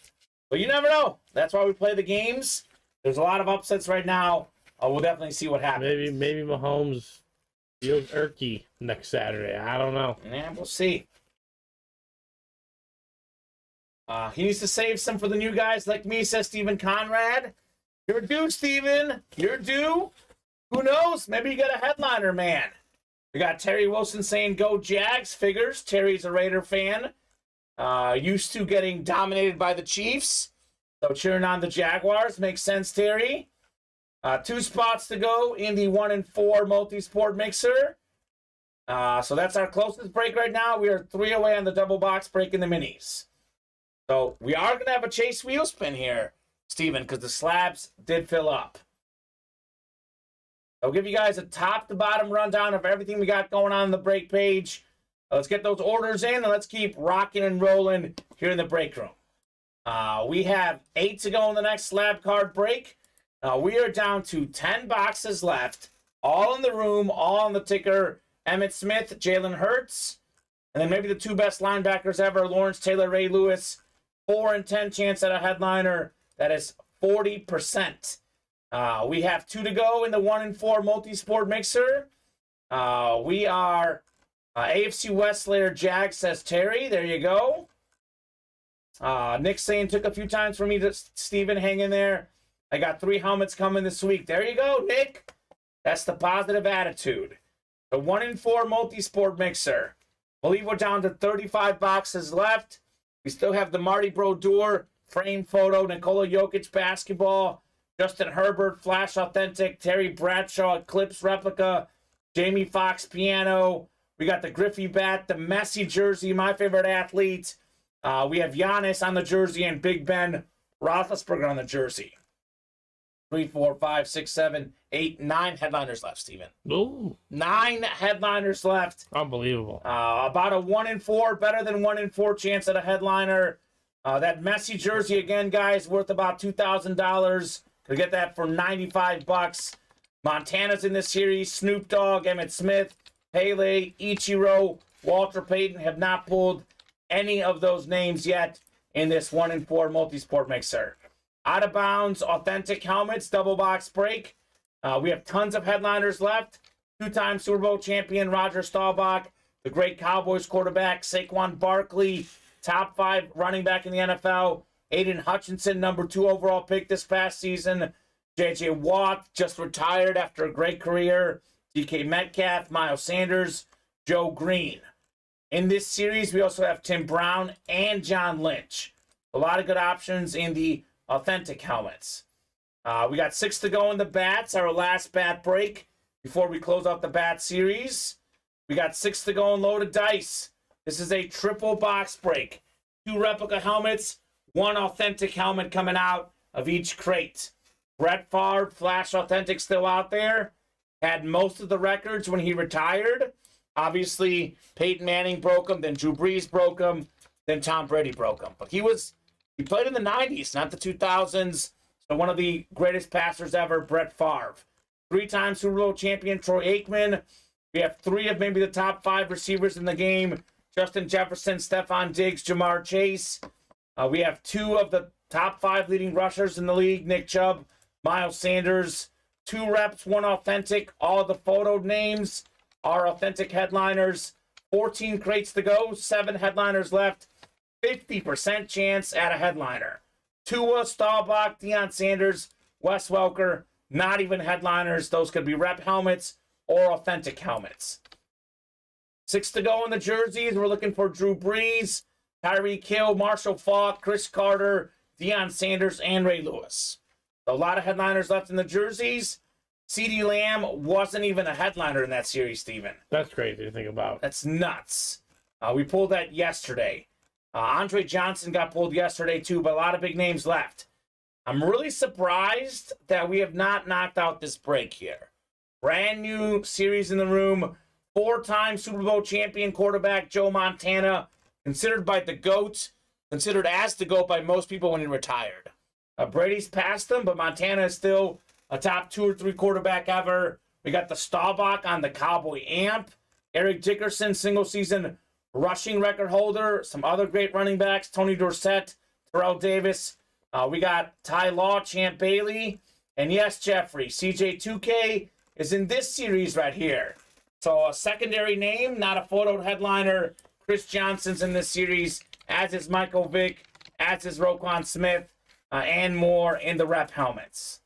B: But you never know. That's why we play the games. There's a lot of upsets right now. We'll definitely see what happens.
C: Maybe Mahomes feels irky next Saturday. I don't know.
B: Yeah, we'll see. He needs to save some for the new guys like me, says Stephen Conrad. You're due, Stephen. You're due. Who knows? Maybe you got a headliner, man. We got Terry Wilson saying, go Jags. Figures. Terry's a Raider fan. Used to getting dominated by the Chiefs. So cheering on the Jaguars. Makes sense, Terry. 2 spots to go in the 1 and 4 multi-sport mixer. So that's our closest break right now. We are 3 away on the double box break in the minis. So we are going to have a chase wheel spin here, Steven, because the slabs did fill up. I'll give you guys a top-to-bottom rundown of everything we got going on the break page. Let's get those orders in, and let's keep rocking and rolling here in the break room. We have 8 to go in the next slab card break. We are down to 10 boxes left, all in the room, all on the ticker. Emmitt Smith, Jalen Hurts, and then maybe the 2 best linebackers ever, Lawrence Taylor, Ray Lewis. 4 in 10 chance at a headliner. That is 40%. We have 2 to go in the 1 and 4 multi-sport mixer. We are AFC West layer Jag, says Terry. There you go. Nick saying took a few times for me to Steven hang in there. I got 3 helmets coming this week. There you go, Nick. That's the positive attitude. The 1 and 4 multi-sport mixer. I believe we're down to 35 boxes left. We still have the Marty Brodeur frame photo, Nikola Jokic basketball, Justin Herbert Flash Authentic, Terry Bradshaw Eclipse replica, Jamie Foxx piano. We got the Griffey bat, the Messi jersey, my favorite athlete. We have Giannis on the jersey and Big Ben Roethlisberger on the jersey. 3, 4, 5, 6, 7, 8, 9 headliners left, Steven.
C: Ooh.
B: 9 headliners left.
C: Unbelievable.
B: About a 1 and 4, better than 1 in 4 chance at a headliner. That Messi jersey, again, guys, worth about $2,000. Could get that for $95. Montana's in this series. Snoop Dogg, Emmitt Smith, Pele, Ichiro, Walter Payton have not pulled any of those names yet in this 1 and 4 multi-sport mixer. Out of bounds, authentic helmets, double box break. We have tons of headliners left. 2-time Super Bowl champion Roger Staubach, the great Cowboys quarterback Saquon Barkley, top 5 running back in the NFL. Aiden Hutchinson, number 2 overall pick this past season. J.J. Watt, just retired after a great career. DK Metcalf, Miles Sanders, Joe Green. In this series, we also have Tim Brown and John Lynch. A lot of good options in the authentic helmets. We got 6 to go in the bats, our last bat break before we close out the bat series. We got 6 to go in loaded dice. This is a triple box break. 2 replica helmets, 1 authentic helmet coming out of each crate. Brett Favre, Flash Authentic, still out there. Had most of the records when he retired. Obviously, Peyton Manning broke them, then Drew Brees broke them, then Tom Brady broke them. But he played in the 90s, not the 2000s. So one of the greatest passers ever, Brett Favre. 3-time Super Bowl champion, Troy Aikman. We have 3 of maybe the top 5 receivers in the game. Justin Jefferson, Stephon Diggs, Jamar Chase. We have 2 of the top 5 leading rushers in the league, Nick Chubb, Miles Sanders, 2 reps, 1 authentic. All the photoed names are authentic headliners. 14 crates to go, 7 headliners left. 50% chance at a headliner. Tua, Staubach, Deion Sanders, Wes Welker, not even headliners. Those could be rep helmets or authentic helmets. 6 to go in the jerseys. We're looking for Drew Brees, Tyreek Hill, Marshall Faulk, Chris Carter, Deion Sanders, and Ray Lewis. A lot of headliners left in the jerseys. CeeDee Lamb wasn't even a headliner in that series, Steven.
C: That's crazy to think about.
B: That's nuts. We pulled that yesterday. Andre Johnson got pulled yesterday too, but a lot of big names left. I'm really surprised that we have not knocked out this break here. Brand new series in the room. 4-time Super Bowl champion quarterback Joe Montana, considered by the GOAT, considered as the GOAT by most people when he retired. Brady's passed him, but Montana is still a top 2 or 3 quarterback ever. We got the Staubach on the Cowboy Amp. Eric Dickerson, single-season rushing record holder. Some other great running backs, Tony Dorsett, Terrell Davis. We got Ty Law, Champ Bailey. And yes, Jeffrey, CJ2K is in this series right here. So a secondary name, not a photoed headliner. Chris Johnson's in this series, as is Michael Vick, as is Roquan Smith, and more in the rep helmets.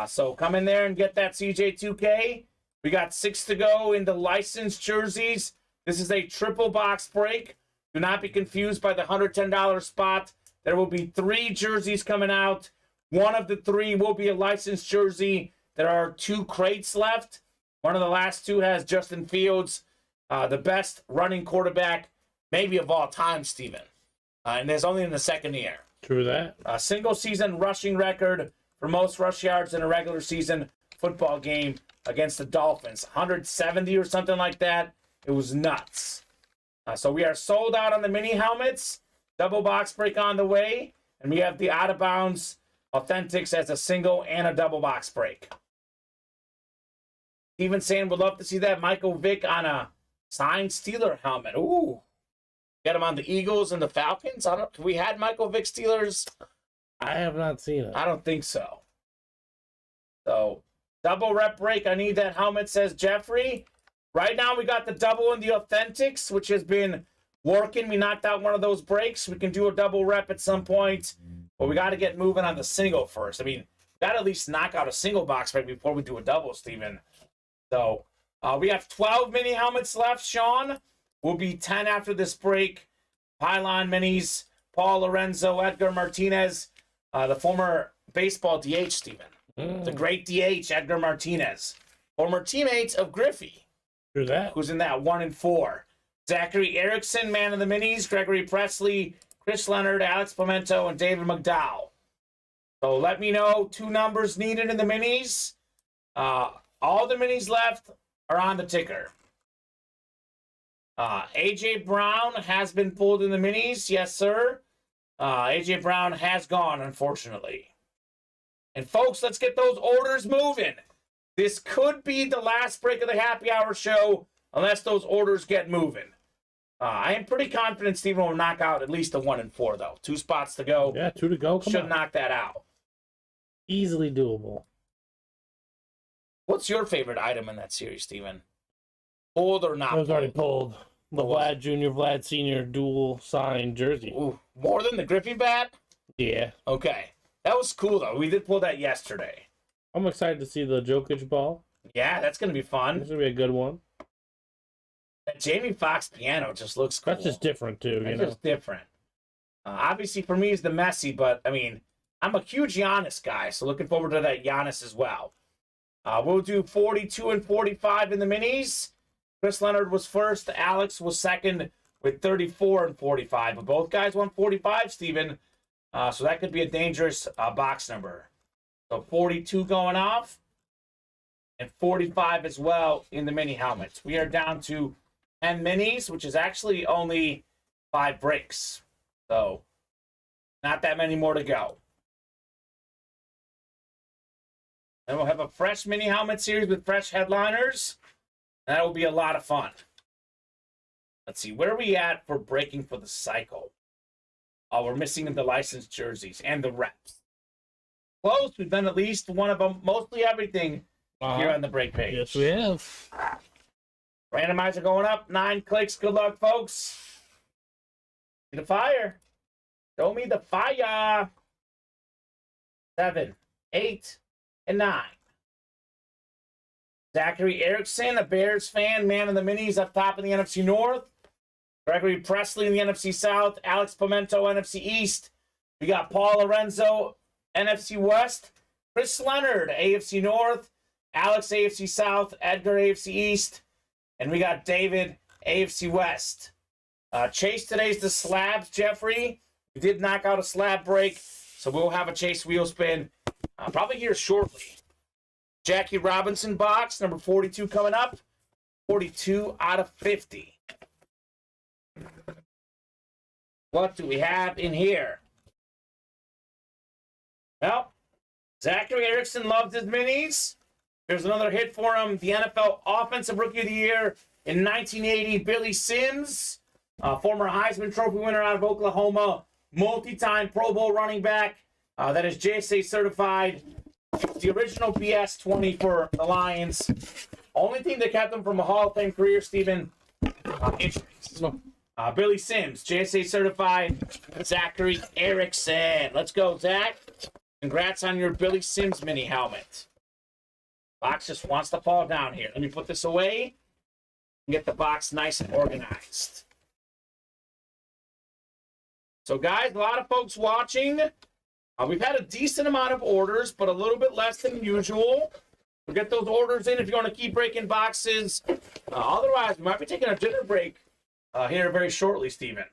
B: So come in there and get that CJ2K. We got 6 to go in the licensed jerseys. This is a triple box break. Do not be confused by the $110 spot. There will be 3 jerseys coming out. One of the 3 will be a licensed jersey. There are 2 crates left. One of the last 2 has Justin Fields, the best running quarterback maybe of all time, Steven. And is only in the 2nd year.
C: True that.
B: A single season rushing record for most rush yards in a regular season football game against the Dolphins. 170 or something like that. It was nuts. So we are sold out on the mini helmets. Double box break on the way. And we have the out of bounds authentics as a single and a double box break. Steven saying would love to see that Michael Vick on a signed Steeler helmet. Ooh. Get him on the Eagles and the Falcons. Have we had Michael Vick Steelers?
C: I have not seen it.
B: I don't think so. So, double rep break. I need that helmet, says Jeffrey. Right now, we got the double and the authentics, which has been working. We knocked out one of those breaks. We can do a double rep at some point, but we got to get moving on the single first. I mean, we got to at least knock out a single box break before we do a double, Steven. So, we have 12 mini helmets left, Sean. We'll be 10 after this break. Pylon minis, Paul Lorenzo, Edgar Martinez, the former baseball DH, Steven. The great DH, Edgar Martinez. Former teammates of Griffey.
C: True that.
B: Who's in that 1 and 4. Zachary Erickson, man of the minis, Gregory Presley, Chris Leonard, Alex Pimento, and David McDowell. So let me know 2 numbers needed in the minis. All the minis left are on the ticker. AJ Brown has been pulled in the minis. Yes, sir. AJ Brown has gone, unfortunately. And folks, let's get those orders moving. This could be the last break of the happy hour show unless those orders get moving. I am pretty confident Steven will knock out at least a 1 and 4, though. 2 spots to go.
C: Yeah, 2 to go. Come
B: Should
C: on.
B: knock that out.
C: Easily doable.
B: What's your favorite item in that series, Steven? Pulled or not?
C: I was
B: pulled?
C: already pulled. The Vlad Jr., Vlad Sr. dual signed jersey.
B: Ooh, more than the Griffey bat?
C: Yeah.
B: Okay. That was cool, though. We did pull that yesterday.
C: I'm excited to see the Jokic ball.
B: Yeah, that's going to be fun.
C: This will be a good one.
B: That Jamie Foxx piano just looks cool.
C: That's just different, too.
B: That's just different. Obviously, for me, is the Messi, but, I mean, I'm a huge Giannis guy, so looking forward to that Giannis as well. We'll do 42 and 45 in the minis. Chris Leonard was first. Alex was second with 34 and 45. But both guys won 45, Steven. So that could be a dangerous box number. So 42 going off. And 45 as well in the mini helmets. We are down to 10 minis, which is actually only 5 breaks. So not that many more to go. And we'll have a fresh mini helmet series with fresh headliners. That will be a lot of fun. Let's see, where are we at for breaking for the cycle? Oh, we're missing the licensed jerseys and the reps. close. We've done at least one of them, mostly everything here on the break page.
C: Yes, we have.
B: Randomizer going up. 9 clicks. Good luck, folks. See the fire. Show me the fire. 7, 8, and 9. Zachary Erickson, a Bears fan, man of the minis up top in the NFC North. Gregory Presley in the NFC South. Alex Pimento, NFC East. We got Paul Lorenzo, NFC West. Chris Leonard, AFC North. Alex, AFC South. Edgar, AFC East. And we got David, AFC West. Chase today's the slabs, Jeffrey. We did knock out a slab break, so we'll have a Chase wheel spin probably here shortly. Jackie Robinson box, number 42 coming up. 42 out of 50. What do we have in here? Well, Zachary Erickson loved his minis. There's another hit for him. The NFL Offensive Rookie of the Year in 1980, Billy Sims, former Heisman Trophy winner out of Oklahoma, multi-time Pro Bowl running back. That is JSA certified. The original BS 20 for the Lions. Only thing that kept him from a Hall of Fame career, Steven, injuries. Billy Sims, JSA certified. Zachary Erickson. Let's go, Zach. Congrats on your Billy Sims mini helmet. Box just wants to fall down here. Let me put this away and get the box nice and organized. So, guys, a lot of folks watching. We've had a decent amount of orders, but a little bit less than usual. We'll get those orders in if you want to keep breaking boxes. Otherwise, we might be taking a dinner break here very shortly, Steven.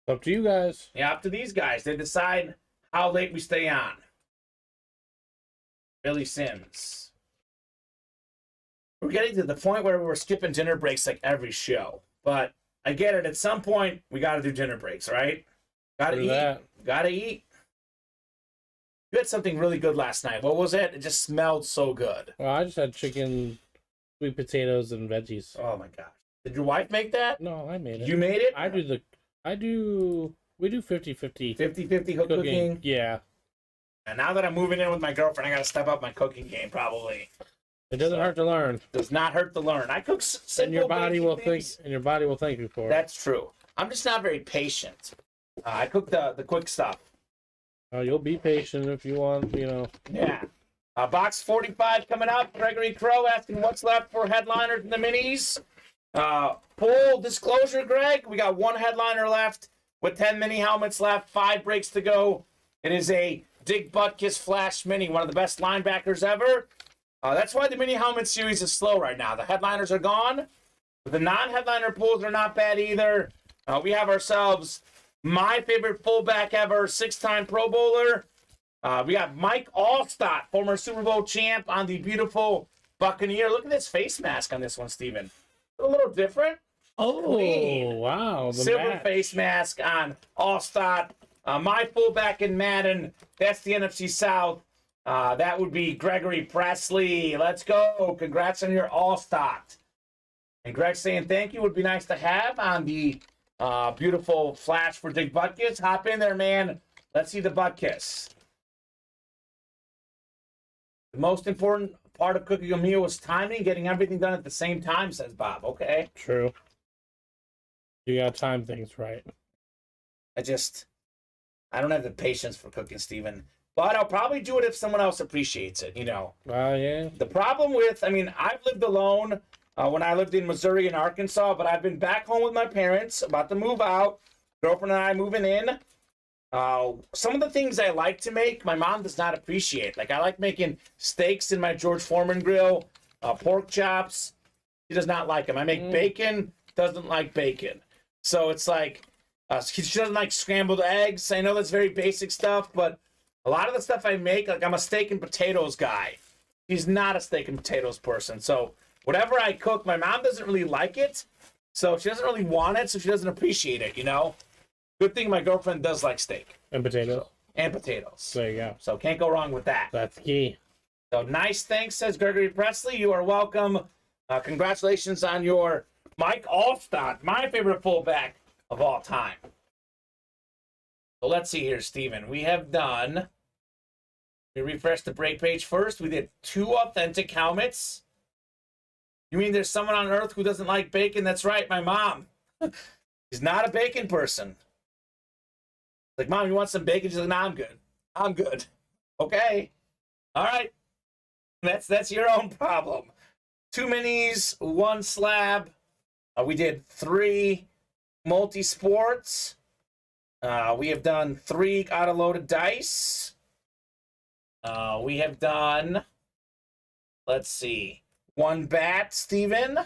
C: Up to you guys.
B: Yeah, up to these guys. They decide how late we stay on. Billy Sims. We're getting to the point where we're skipping dinner breaks like every show. But I get it. At some point, we got to do dinner breaks, right? Got to eat. Got to eat. You had something really good last night. What was it? It just smelled so good.
C: Well, I just had chicken, sweet potatoes, and veggies.
B: Oh, my gosh. Did your wife make that?
C: No, I made it.
B: You made it?
C: We do 50-50.
B: 50-50 cooking?
C: Yeah.
B: And now that I'm moving in with my girlfriend, I got to step up my cooking game, probably.
C: It doesn't hurt to learn.
B: Does not hurt to learn. I cook simple,
C: and your body will
B: things.
C: think. And your body will thank you for it.
B: That's true. I'm just not very patient. I cook the quick stuff.
C: Oh, you'll be patient if you want, you know.
B: Yeah. Box 45 coming up. Gregory Crow asking what's left for headliners in the minis. Full disclosure, Greg, we got one headliner left with 10 mini helmets left, 5 breaks to go. It is a Dick Butkus Flash Mini, one of the best linebackers ever. That's why the mini helmet series is slow right now. The headliners are gone. But the non-headliner pools are not bad either. We have ourselves my favorite fullback ever, 6-time Pro Bowler. We got Mike Allstott, former Super Bowl champ on the beautiful Buccaneer. Look at this face mask on this one, Steven. A little different.
C: Oh,
B: clean.
C: Wow.
B: Silver face mask on Allstott. My fullback in Madden, that's the NFC South. That would be Gregory Presley. Let's go. Congrats on your Allstott. And Greg saying thank you would be nice to have on the beautiful flash for Dick Butkus. Hop in there, man. Let's see the Butkus. The most important part of cooking a meal is timing, getting everything done at the same time, says Bob. Okay.
C: True. You gotta time things right.
B: I don't have the patience for cooking, Steven. But I'll probably do it if someone else appreciates it, you know.
C: Yeah.
B: The problem with, I've lived alone when I lived in Missouri and Arkansas, but I've been back home with my parents, about to move out. Girlfriend and I moving in. Some of the things I like to make, my mom does not appreciate. Like, I like making steaks in my George Foreman grill, pork chops. She does not like them. I make bacon, doesn't like bacon. So it's like, she doesn't like scrambled eggs. I know that's very basic stuff, but a lot of the stuff I make, like I'm a steak and potatoes guy. She's not a steak and potatoes person. So whatever I cook, my mom doesn't really like it. So she doesn't really want it, so she doesn't appreciate it, you know? Good thing my girlfriend does like steak.
C: And potatoes.
B: And potatoes.
C: There you go.
B: So can't go wrong with that.
C: That's key.
B: So nice thanks, says Gregory Presley. You are welcome. Congratulations on your Mike Allstott, my favorite fullback of all time. So let's see here, Steven. We have done We refresh the break page first. We did 2 authentic helmets. You mean there's someone on Earth who doesn't like bacon? That's right, my mom. She's not a bacon person. Like, Mom, you want some bacon? She's like, nah, I'm good. I'm good. Okay. All right. That's your own problem. 2 minis, 1 slab. We did 3 multi-sports. We have done 3 auto-loaded dice. We have done, let's see, 1 bat, Steven.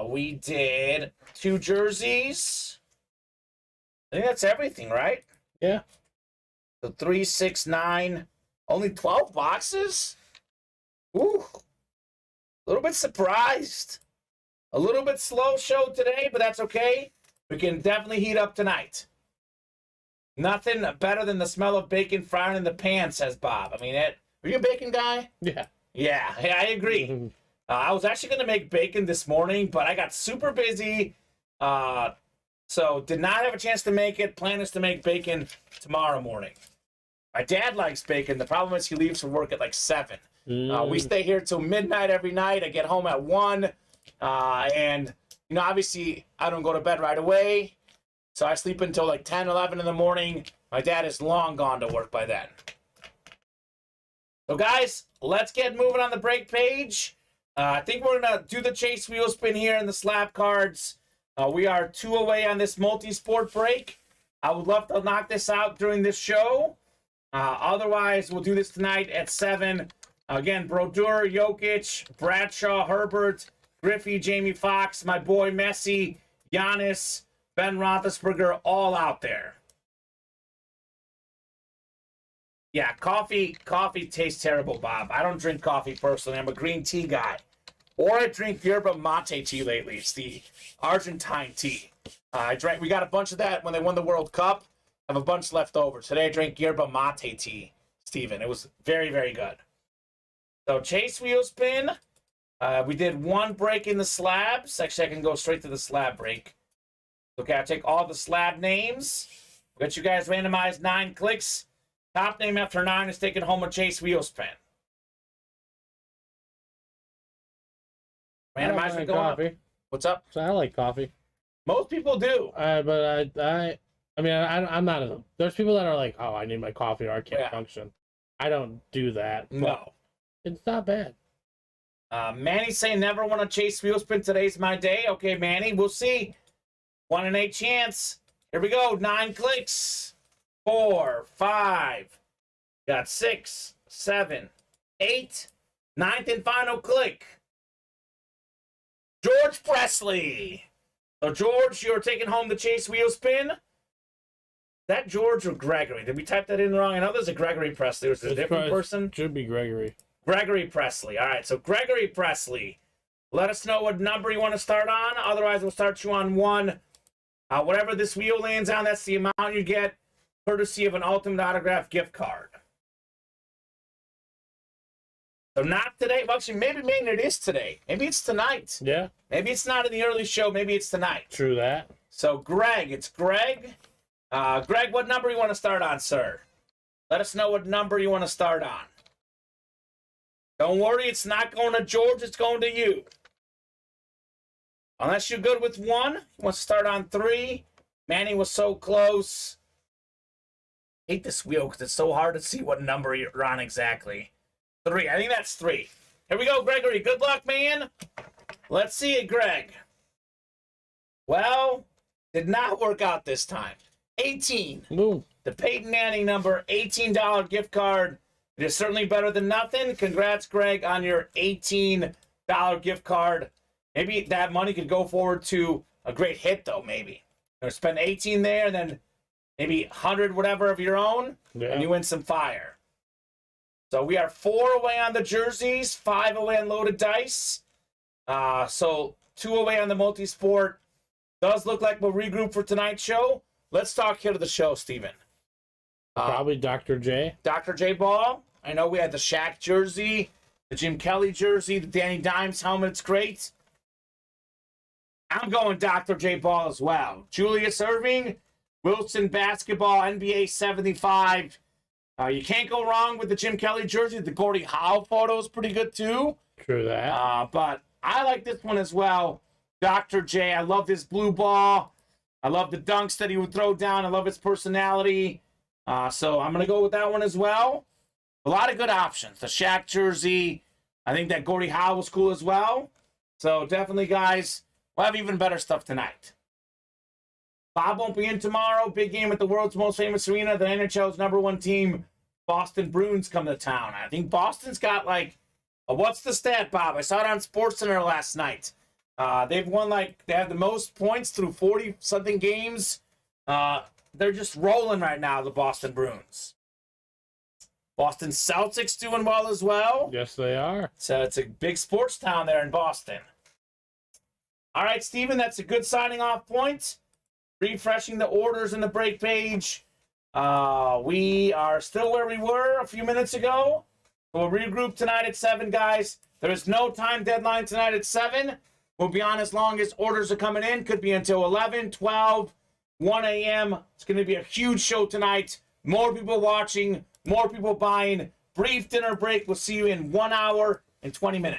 B: We did 2 jerseys. I think that's everything, right?
C: Yeah.
B: So 3, 6, 9, only 12 boxes? Ooh. A little bit surprised. A little bit slow show today, but that's okay. We can definitely heat up tonight. Nothing better than the smell of bacon frying in the pan, says Bob. I mean, are you a bacon guy?
C: Yeah.
B: Yeah, I agree. I was actually going to make bacon this morning, but I got super busy. So did not have a chance to make it. Plan is to make bacon tomorrow morning. My dad likes bacon. The problem is he leaves for work at like 7. We stay here till midnight every night. I get home at 1. And, you know, obviously I don't go to bed right away. So I sleep until like 10, 11 in the morning. My dad is long gone to work by then. So, guys, let's get moving on the break page. I think we're going to do the chase wheel spin here in the slab cards. We are 2 away on this multi-sport break. I would love to knock this out during this show. Otherwise, we'll do this tonight at 7. Again, Brodeur, Jokic, Bradshaw, Herbert, Griffey, Jamie Foxx, my boy Messi, Giannis, Ben Roethlisberger, all out there. Yeah, coffee tastes terrible, Bob. I don't drink coffee personally. I'm a green tea guy. Or I drink yerba mate tea lately. It's the Argentine tea. We got a bunch of that when they won the World Cup. I have a bunch left over. Today I drank yerba mate tea, Steven. It was very, very good. So chase wheel spin. We did 1 break in the slabs. Actually, I can go straight to the slab break. Okay, I'll take all the slab names. We'll get you guys randomized 9 clicks. Top name after 9 is taking home a chase wheel spin. Randomizing going up. What's up?
C: So I like coffee.
B: Most people do.
C: But I'm not. There's people that are like, oh, I need my coffee or I can't function. I don't do that.
B: No.
C: It's not bad.
B: Manny's saying never want to chase wheel spin. Today's my day. Okay, Manny, we'll see. 1 in 8 chance. Here we go. 9 clicks. 4, 5. Got 6, 7, 8. 9th and final click. George Presley. So, George, you're taking home the chase wheel spin. Is that George or Gregory? Did we type that in wrong? I know there's a Gregory Presley. Was it a different person?
C: Should be Gregory.
B: Gregory Presley. All right, so Gregory Presley. Let us know what number you want to start on. Otherwise, we'll start you on 1. Whatever this wheel lands on, that's the amount you get, courtesy of an Ultimate Autograph gift card. So not today. Well, actually, maybe it is today. Maybe it's tonight.
C: Yeah.
B: Maybe it's not in the early show. Maybe it's tonight.
C: True that.
B: So, Greg, it's Greg. Greg, what number you want to start on, sir? Let us know what number you want to start on. Don't worry, it's not going to George. It's going to you. Unless you're good with 1. You want to start on 3. Manny was so close. I hate this wheel because it's so hard to see what number you're on exactly. 3. I think that's 3. Here we go, Gregory. Good luck, man. Let's see it, Greg. Well, did not work out this time. 18.
C: Ooh.
B: The Peyton Manning number, $18 gift card. It is certainly better than nothing. Congrats, Greg, on your $18 gift card. Maybe that money could go forward to a great hit, though, maybe. Or spend 18 there, and then maybe 100 whatever of your own, and you win some fire. So we are 4 away on the jerseys, 5 away on loaded dice. So 2 away on the multi-sport. Does look like we'll regroup for tonight's show. Let's talk here to the show, Steven.
C: Probably Dr. J.
B: Dr. J Ball. I know we had the Shaq jersey, the Jim Kelly jersey, the Danny Dimes helmet. It's great. I'm going Dr. J Ball as well. Julius Erving, Wilson basketball, NBA 75. You can't go wrong with the Jim Kelly jersey. The Gordie Howe photo is pretty good too.
C: True that.
B: But I like this one as well. Dr. J, I love this blue ball. I love the dunks that he would throw down. I love his personality. So I'm going to go with that one as well. A lot of good options. The Shaq jersey. I think that Gordie Howe was cool as well. So definitely, guys, we'll have even better stuff tonight. Bob won't be in tomorrow. Big game at the world's most famous arena. The NHL's #1 team, Boston Bruins, come to town. I think Boston's got like, what's the stat, Bob? I saw it on SportsCenter last night. They've won they have the most points through 40-something games. They're just rolling right now, the Boston Bruins. Boston Celtics doing well as well.
C: Yes, they are.
B: So it's a big sports town there in Boston. All right, Steven, that's a good signing off point. Refreshing the orders in the break page. We are still where we were a few minutes ago. We'll regroup tonight at 7, guys. There is no time deadline tonight at 7. We'll be on as long as orders are coming in. Could be until 11, 12, 1 a.m. It's going to be a huge show tonight. More people watching, more people buying. Brief dinner break. We'll see you in 1 hour and 20 minutes.